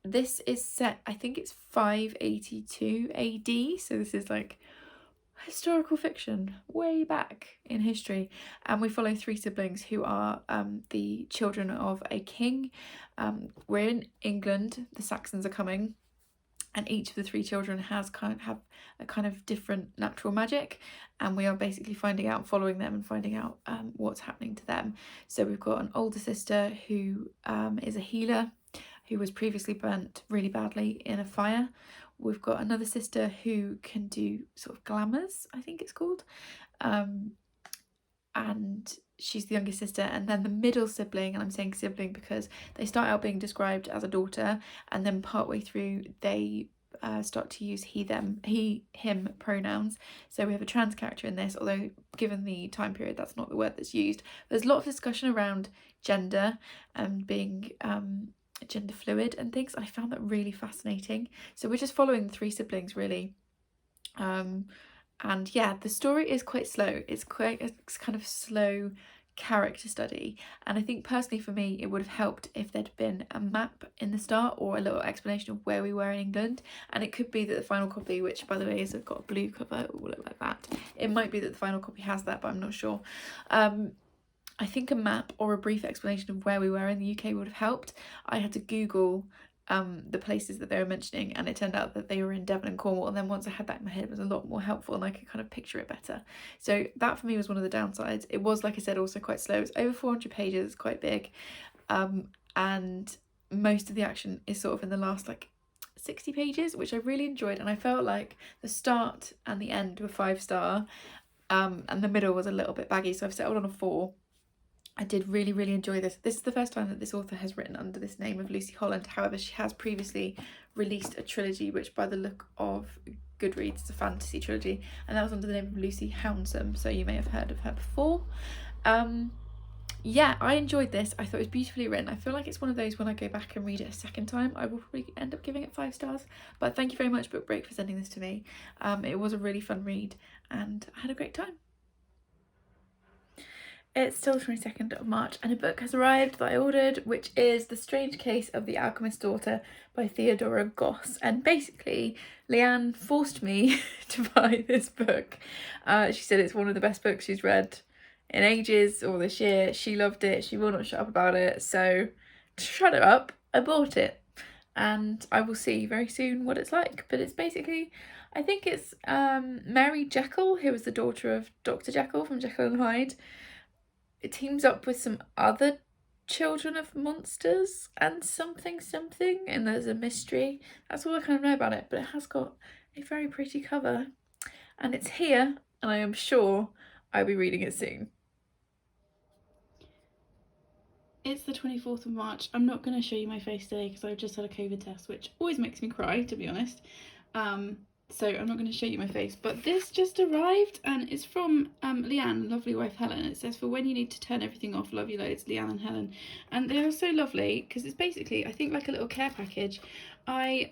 This is set, I think it's 582 AD, so this is like historical fiction way back in history, and we follow three siblings who are the children of a king. We're in England, the Saxons are coming, and each of the three children have a kind of different natural magic, and we are basically following them and finding out what's happening to them. So we've got an older sister who is a healer, who was previously burnt really badly in a fire. We've got another sister who can do sort of glamours, I think it's called, and she's the youngest sister. And then the middle sibling, and I'm saying sibling because they start out being described as a daughter, and then partway through they start to use he, them, him pronouns. So we have a trans character in this, although given the time period that's not the word that's used. There's a lot of discussion around gender and being gender fluid and things. I found that really fascinating. So we're just following the three siblings really, and yeah, the story is quite slow. It's kind of slow character study, and I think personally for me it would have helped if there'd been a map in the start or a little explanation of where we were in England. And it could be that the final copy, which by the way has got a blue cover, it will look like that, it might be that the final copy has that, but I'm not sure. I think a map or a brief explanation of where we were in the UK would have helped. I had to Google the places that they were mentioning, and it turned out that they were in Devon and Cornwall, and then once I had that in my head it was a lot more helpful and I could kind of picture it better. So that for me was one of the downsides. It was, like I said, also quite slow. It's over 400 pages, it's quite big, and most of the action is sort of in the last like 60 pages, which I really enjoyed, and I felt like the start and the end were 5-star, and the middle was a little bit baggy, so I've settled on a 4. I did really, really enjoy this. This is the first time that this author has written under this name of Lucy Holland. However, she has previously released a trilogy, which by the look of Goodreads is a fantasy trilogy, and that was under the name of Lucy Houndsome, so you may have heard of her before. Yeah, I enjoyed this. I thought it was beautifully written. I feel like it's one of those when I go back and read it a second time, I will probably end up giving it 5 stars. But thank you very much, Book Break, for sending this to me. It was a really fun read, and I had a great time. It's still the 22nd of March and a book has arrived that I ordered, which is The Strange Case of the Alchemist's Daughter by Theodora Goss. And basically, Leanne forced me to buy this book. She said it's one of the best books she's read in ages or this year. She loved it. She will not shut up about it. So to shut her up, I bought it. And I will see very soon what it's like. But it's basically, I think it's Mary Jekyll, who was the daughter of Dr. Jekyll from Jekyll and Hyde. It teams up with some other children of monsters and something, and there's a mystery. That's all I kind of know about it, but it has got a very pretty cover, and it's here, and I am sure I'll be reading it soon. It's the 24th of March. I'm not going to show you my face today because I've just had a COVID test, which always makes me cry, to be honest. So I'm not going to show you my face, but this just arrived and it's from Leanne, lovely wife Helen. It says, for when you need to turn everything off, love you loads, Leanne and Helen. And they are so lovely because it's basically, I think, like a little care package. I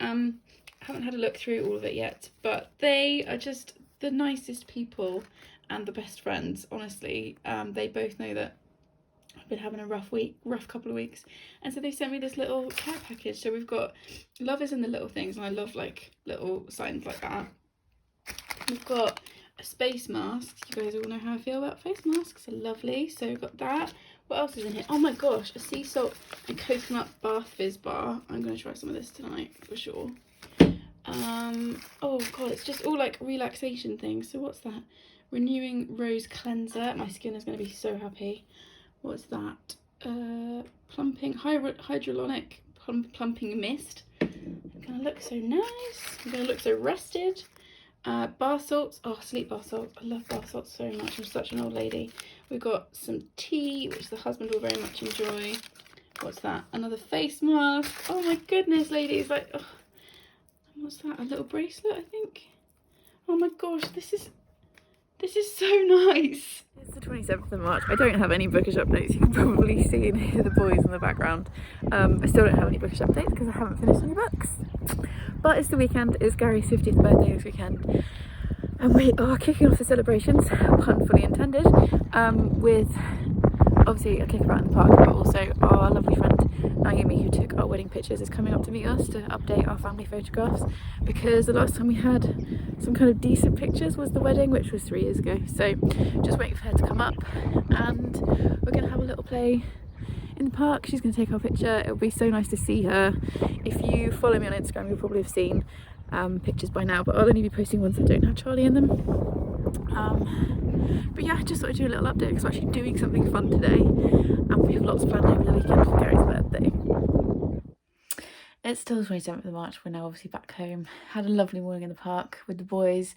haven't had a look through all of it yet, but they are just the nicest people and the best friends, honestly. They both know that I've been having a rough couple of weeks, and so they sent me this little care package. So we've got love is in the little things, and I love like little signs like that. We've got a space mask. You guys all know how I feel about face masks. They're lovely. So we've got that. What else is in here? Oh my gosh, a sea salt and coconut bath fizz bar. I'm gonna try some of this tonight for sure. Oh god, it's just all like relaxation things. So what's that? Renewing rose cleanser. My skin is gonna be so happy. What's that? Plumping hyaluronic plumping mist. gonna look so nice. I'm gonna look so rested. Bar salts. Oh, sleep bar salts. I love bar salts so much. I'm such an old lady. We've got some tea, which the husband will very much enjoy. What's that? Another face mask. Oh my goodness, ladies. Like, oh, what's that? A little bracelet, I think. Oh my gosh, this is so nice. It's the 27th of March. I don't have any bookish updates. You can probably see and hear the boys in the background. I still don't have any bookish updates because I haven't finished any books. But it's the weekend. It's Gary's 50th birthday this weekend. And we are kicking off the celebrations, pun fully intended, with obviously a kickabout in the park, but also our lovely friend Naomi, who took our wedding pictures, is coming up to meet us to update our family photographs, because the last time we had some kind of decent pictures was the wedding, which was 3 years ago. So just waiting for her to come up, and we're going to have a little play in the park. She's going to take our picture. It'll be so nice to see her. If you follow me on Instagram, you'll probably have seen pictures by now, but I'll only be posting ones that don't have Charlie in them. But yeah, I just thought I'd do a little update because we're actually doing something fun today, and we have lots planned over the weekend for Gary's birthday. It's still the 27th of March. We're now obviously back home. Had a lovely morning in the park with the boys,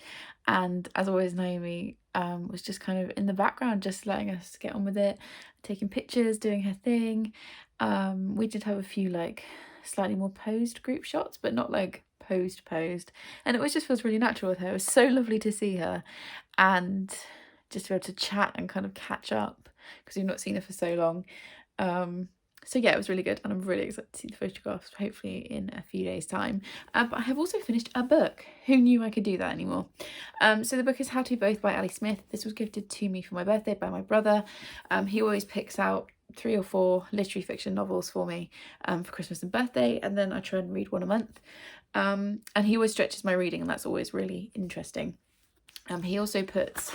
and as always, Naomi was just kind of in the background, just letting us get on with it, taking pictures, doing her thing. We did have a few like slightly more posed group shots, but not like posed, and it was just feels really natural with her. It was so lovely to see her and just to be able to chat and kind of catch up because we've not seen her for so long. So yeah, it was really good, and I'm really excited to see the photographs hopefully in a few days time. But I have also finished a book. Who knew I could do that anymore? So the book is How to Both by Ali Smith. This was gifted to me for my birthday by my brother. He always picks out 3 or 4 literary fiction novels for me for Christmas and birthday, and then I try and read one a month. And he always stretches my reading, and that's always really interesting. He also puts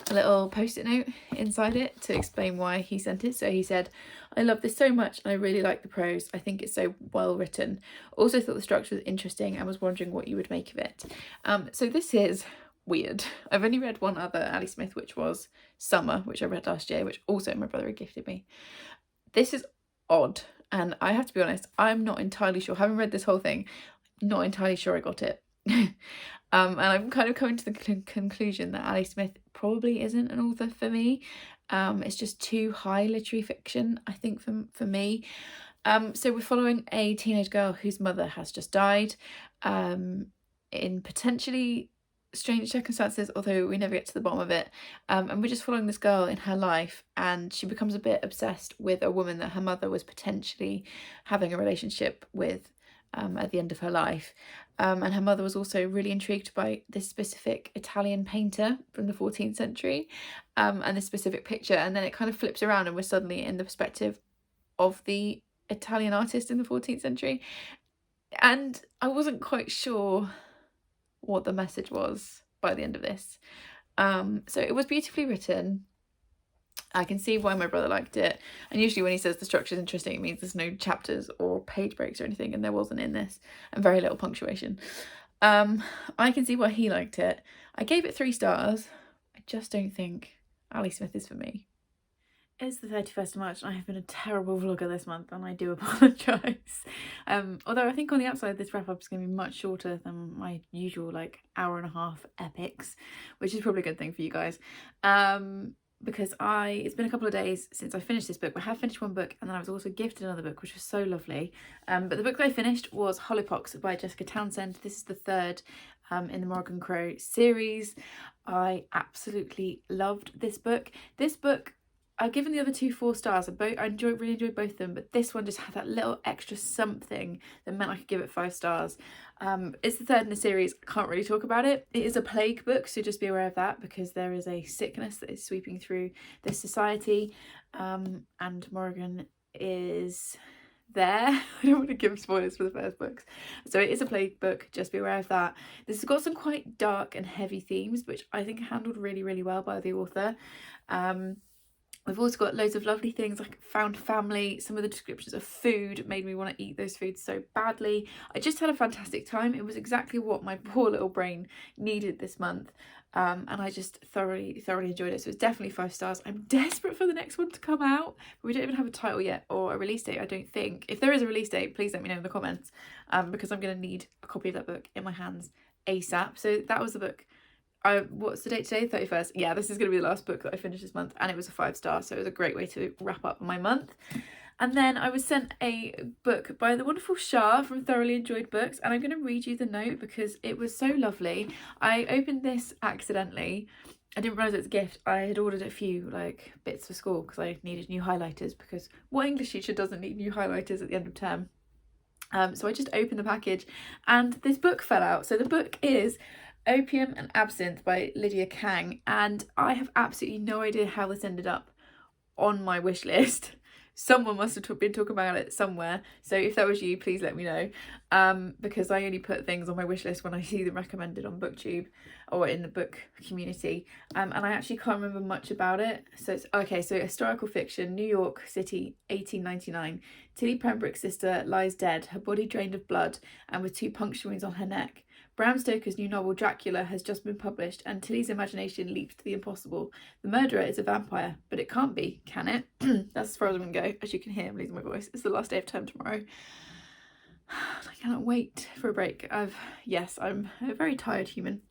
a little post-it note inside it to explain why he sent it. So he said, "I love this so much and I really like the prose. I think it's so well written. Also thought the structure was interesting and was wondering what you would make of it." So this is weird. I've only read one other Ali Smith, which was Summer, which I read last year, which also my brother had gifted me. This is odd, and I have to be honest, I'm not entirely sure. Having read this whole thing, not entirely sure I got it. And I'm kind of coming to the conclusion that Ali Smith probably isn't an author for me. It's just too high literary fiction, I think, for me. So we're following a teenage girl whose mother has just died in potentially strange circumstances, although we never get to the bottom of it. And we're just following this girl in her life, and she becomes a bit obsessed with a woman that her mother was potentially having a relationship with at the end of her life. And her mother was also really intrigued by this specific Italian painter from the 14th century and this specific picture. And then it kind of flips around and we're suddenly in the perspective of the Italian artist in the 14th century. And I wasn't quite sure what the message was by the end of this. So it was beautifully written. I can see why my brother liked it, and usually when he says the structure is interesting, it means there's no chapters or page breaks or anything, and there wasn't in this, and very little punctuation. I can see why he liked it. I gave it 3 stars. I just don't think Ali Smith is for me. It's the 31st of March and I have been a terrible vlogger this month, and I do apologise. Although I think on the outside this wrap up is going to be much shorter than my usual like hour-and-a-half epics, which is probably a good thing for you guys. Because it's been a couple of days since I finished this book. I have finished one book, and then I was also gifted another book, which was so lovely. But the book that I finished was Hollowpox by Jessica Townsend. This is the 3rd in the Morgan Crow series. I absolutely loved this book. This book, I've given the other 2 4 stars. I really enjoyed both of them, but this one just had that little extra something that meant I could give it 5 stars. It's the 3rd in the series. I can't really talk about it. It is a plague book, so just be aware of that, because there is a sickness that is sweeping through this society, and Morgan is there. I don't want to give spoilers for the first books. So it is a plague book, just be aware of that. This has got some quite dark and heavy themes, which I think are handled really, really well by the author. We've also got loads of lovely things like found family. Some of the descriptions of food made me want to eat those foods so badly. I just had a fantastic time. It was exactly what my poor little brain needed this month. And I just thoroughly enjoyed it. So it's definitely 5 stars. I'm desperate for the next one to come out, but we don't even have a title yet or a release date, I don't think. If there is a release date, please let me know in the comments, because I'm going to need a copy of that book in my hands ASAP. So that was the book. What's the date today? 31st. Yeah, this is going to be the last book that I finished this month, and it was a 5 star, so it was a great way to wrap up my month. And then I was sent a book by the wonderful Shah from Thoroughly Enjoyed Books, and I'm going to read you the note because it was so lovely. I opened this accidentally. I didn't realise it was a gift. I had ordered a few like bits for school because I needed new highlighters, because what English teacher doesn't need new highlighters at the end of term? So I just opened the package and this book fell out. So the book is Opium and Absinthe by Lydia Kang, and I have absolutely no idea how this ended up on my wish list. Someone must have been talking about it somewhere, so if that was you, please let me know, because I only put things on my wish list when I see them recommended on Booktube or in the book community, and I actually can't remember much about it. So it's okay. So historical fiction, New York City, 1899. Tilly Pembroke's sister lies dead, her body drained of blood and with 2 puncture wounds on her neck. Bram Stoker's new novel Dracula has just been published, and Tilly's imagination leaps to the impossible. The murderer is a vampire, but it can't be, can it? That's as far as I'm going to go. As you can hear, I'm losing my voice. It's the last day of term tomorrow. I cannot wait for a break. I'm a very tired human.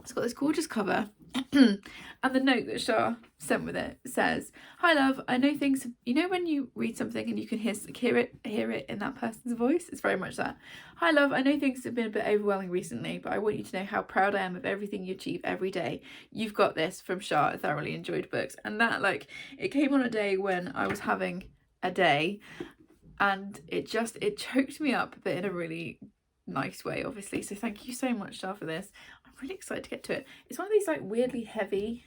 It's got this gorgeous cover, and the note that Shah sent with it says, "Hi love, I know things, you know when you read something and you can hear it in that person's voice? It's very much that. Hi love, I know things have been a bit overwhelming recently, but I want you to know how proud I am of everything you achieve every day. You've got this, from Shah at Thoroughly Enjoyed Books." And that, like, it came on a day when I was having a day, and it choked me up, but in a really nice way, obviously. So thank you so much, Shah, for this. I'm really excited to get to it. It's one of these like weirdly heavy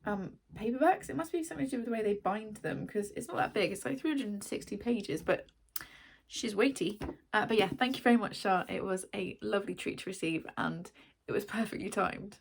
paperbacks. It must be something to do with the way they bind them, because it's not that big. It's like 360 pages, but she's weighty. But yeah, thank you very much, Shah. It was a lovely treat to receive, and it was perfectly timed.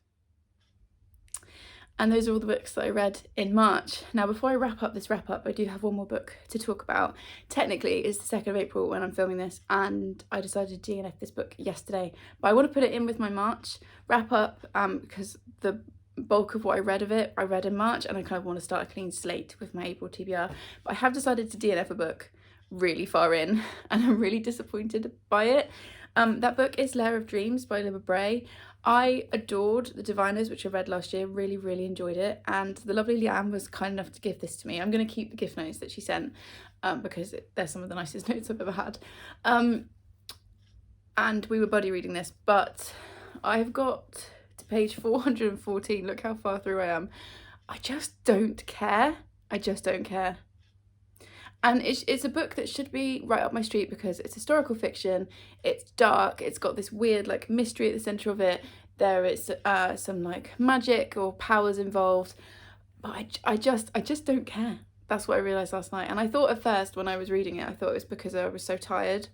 And those are all the books that I read in March. Now, before I wrap up this I do have one more book to talk about. Technically, it's the 2nd of April when I'm filming this, and I decided to DNF this book yesterday. But I want to put it in with my March wrap up, because the bulk of what I read in March, and I kind of want to start a clean slate with my April TBR. But I have decided to DNF a book really far in, and I'm really disappointed by it. That book is Lair of Dreams by Libba Bray. I adored The Diviners, which I read last year, really enjoyed it, and the lovely Leanne was kind enough to give this to me. I'm going to keep the gift notes that she sent, because they're some of the nicest notes I've ever had. And we were buddy reading this, but I've got to page 414, look how far through I am. I just don't care. And it's a book that should be right up my street, because it's historical fiction, it's dark, it's got this weird like mystery at the centre of it, there is some like magic or powers involved, but I just don't care. That's what I realised last night. And I thought at first when I was reading it, I thought it was because I was so tired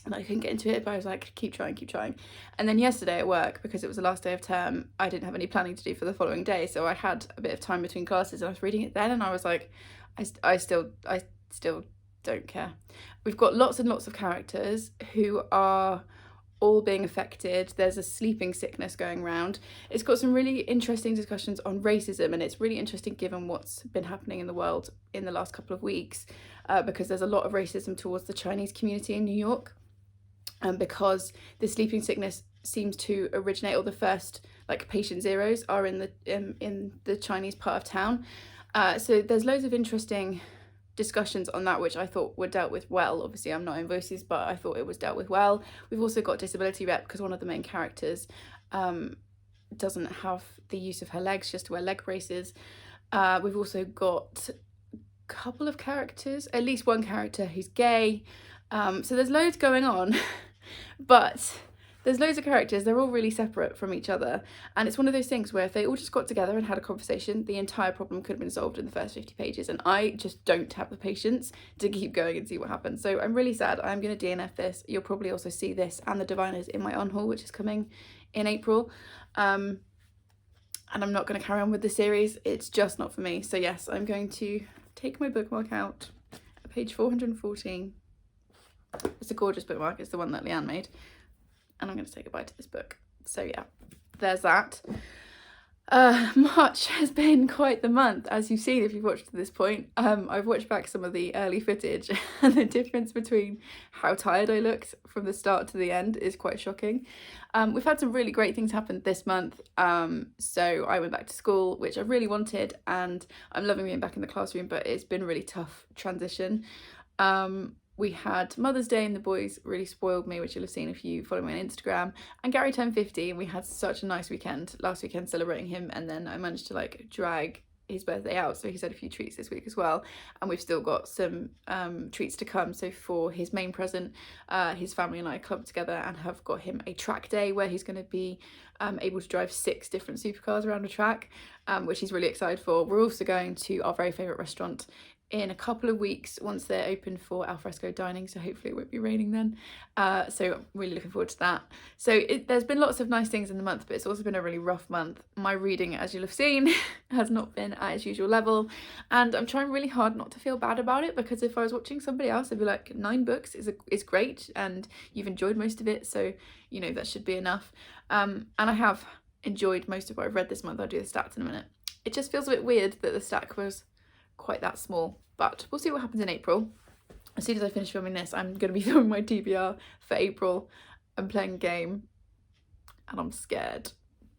and I couldn't get into it, but I was like, keep trying. And then yesterday at work, because it was the last day of term, I didn't have any planning to do for the following day, so I had a bit of time between classes, and I was reading it then, and I was like, I still don't care. We've got lots and lots of characters who are all being affected. There's a sleeping sickness going around. It's got some really interesting discussions on racism, and it's really interesting given what's been happening in the world in the last couple of weeks, because there's a lot of racism towards the Chinese community in New York, because the sleeping sickness seems to originate, or the first like patient zeros are in the Chinese part of town. So there's loads of interesting discussions on that, which I thought were dealt with well. Obviously I'm not in Voices, but I thought it was dealt with well. We've also got disability rep, because one of the main characters doesn't have the use of her legs, just to wear leg braces. We've also got a couple of characters, at least one character who's gay. So there's loads going on, but there's loads of characters, they're all really separate from each other, and it's one of those things where if they all just got together and had a conversation, the entire problem could have been solved in the first 50 pages, and I just don't have the patience to keep going and see what happens. So I'm really sad. I'm going to DNF this. You'll probably also see this and The Diviners in my unhaul, which is coming in April. and I'm not going to carry on with the series. It's just not for me. So yes, I'm going to take my bookmark out at page 414. It's a gorgeous bookmark. It's the one that Leanne made. And I'm going to say goodbye to this book. So yeah, there's that. March has been quite the month, as you've seen if you've watched to this point. I've watched back some of the early footage and the difference between how tired I looked from the start to the end is quite shocking. We've had some really great things happen this month. So I went back to school, which I really wanted, and I'm loving being back in the classroom, but it's been a really tough transition. We had Mother's Day and the boys really spoiled me, which you'll have seen if you follow me on Instagram. And Gary turned 50 and we had such a nice weekend last weekend celebrating him. And then I managed to like drag his birthday out. So he's had a few treats this week as well. And we've still got some treats to come. So for his main present, his family and I clubbed together and have got him a track day where he's going to be able to drive 6 different supercars around a track, which he's really excited for. We're also going to our very favourite restaurant in a couple of weeks once they're open for alfresco dining, so hopefully it won't be raining then. So I'm really looking forward to that. So there's been lots of nice things in the month, but it's also been a really rough month. My reading, as you'll have seen, has not been at its usual level, and I'm trying really hard not to feel bad about it, because if I was watching somebody else, I'd be like, 9 books is great and you've enjoyed most of it, so you know that should be enough. And I have enjoyed most of what I've read this month. I'll do the stats in a minute. It just feels a bit weird that the stack was quite that small, but we'll see what happens in April. As soon as I finish filming this, I'm going to be filming my TBR for April. I'm playing a game and I'm scared.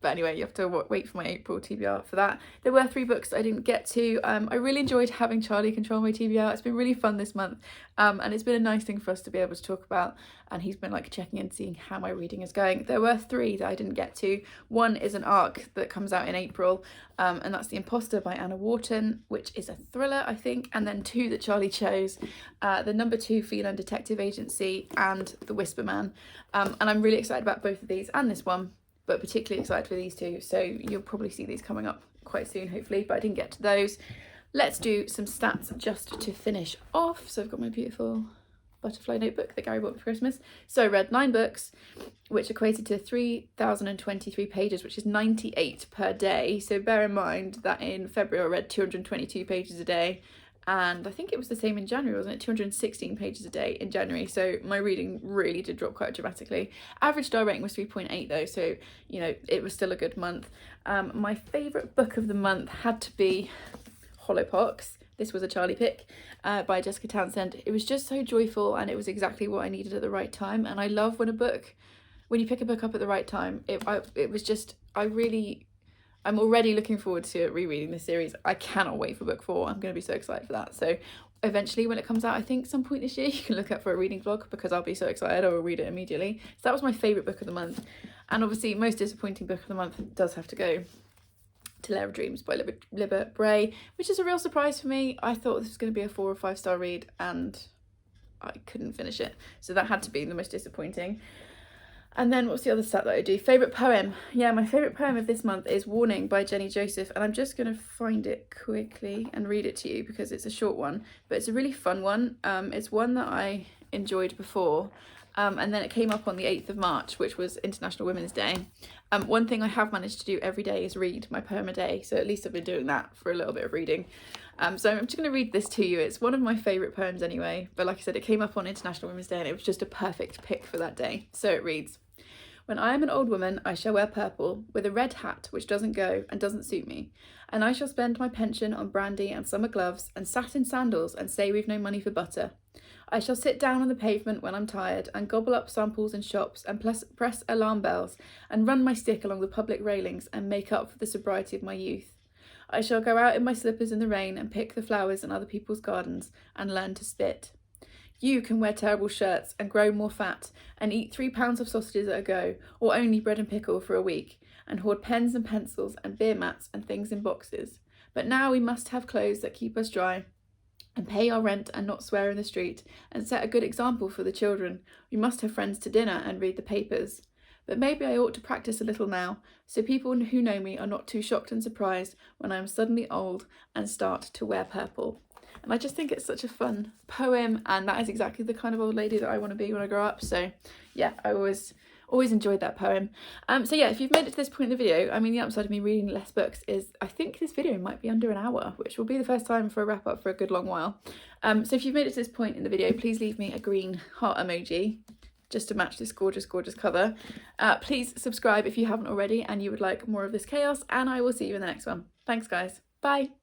But anyway, you have to wait for my April TBR for that. There were 3 books I didn't get to. I really enjoyed having Charlie control my TBR. It's been really fun this month. And it's been a nice thing for us to be able to talk about. And he's been like checking in, seeing how my reading is going. There were 3 that I didn't get to. One is an arc that comes out in April. And that's The Imposter by Anna Wharton, which is a thriller, I think. And then 2 that Charlie chose. The number 2 Feline Detective Agency and The Whisper Man. And I'm really excited about both of these and this one, but particularly excited for these 2, so you'll probably see these coming up quite soon hopefully, but I didn't get to those. Let's do some stats just to finish off. So I've got my beautiful butterfly notebook that Gary bought for Christmas. So I read 9 books, which equated to 3,023 pages, which is 98 per day. So bear in mind that in February I read 222 pages a day, and I think it was the same in January, wasn't it? 216 pages a day in January. So my reading really did drop quite dramatically. Average star rating was 3.8 though, so you know it was still a good month. My favourite book of the month had to be Hollowpox. This was a Charlie pick by Jessica Townsend. It was just so joyful and it was exactly what I needed at the right time. And I love when you pick a book up at the right time. It was just, I'm already looking forward to rereading this series. I cannot wait for book 4. I'm going to be so excited for that. So eventually when it comes out, I think some point this year, you can look out for a reading vlog because I'll be so excited. I will read it immediately. So that was my favourite book of the month. And obviously most disappointing book of the month does have to go to Lair of Dreams by Libba, Bray, which is a real surprise for me. I thought this was going to be a 4 or 5 star read and I couldn't finish it. So that had to be the most disappointing. And then what's the other stat that I do? Favourite poem. Yeah, my favourite poem of this month is Warning by Jenny Joseph. And I'm just going to find it quickly and read it to you because it's a short one. But it's a really fun one. It's one that I enjoyed before. And then it came up on the 8th of March, which was International Women's Day. One thing I have managed to do every day is read my poem a day. So at least I've been doing that for a little bit of reading. So I'm just going to read this to you. It's one of my favourite poems anyway. But like I said, it came up on International Women's Day and it was just a perfect pick for that day. So it reads, "When I am an old woman, I shall wear purple with a red hat which doesn't go and doesn't suit me. And I shall spend my pension on brandy and summer gloves and satin sandals and say we've no money for butter. I shall sit down on the pavement when I'm tired and gobble up samples in shops and press alarm bells and run my stick along the public railings and make up for the sobriety of my youth. I shall go out in my slippers in the rain and pick the flowers in other people's gardens and learn to spit. You can wear terrible shirts and grow more fat and eat 3 pounds of sausages at a go, or only bread and pickle for a week, and hoard pens and pencils and beer mats and things in boxes. But now we must have clothes that keep us dry, and pay our rent and not swear in the street, and set a good example for the children. We must have friends to dinner and read the papers. But maybe I ought to practice a little now, so people who know me are not too shocked and surprised when I am suddenly old and start to wear purple." And I just think it's such a fun poem, and that is exactly the kind of old lady that I want to be when I grow up. So yeah, I was Always enjoyed that poem. So yeah, if you've made it to this point in the video, I mean, the upside of me reading less books is I think this video might be under an hour, which will be the first time for a wrap up for a good long while. So if you've made it to this point in the video, please leave me a green heart emoji just to match this gorgeous, gorgeous cover. Please subscribe if you haven't already and you would like more of this chaos, and I will see you in the next one. Thanks guys. Bye.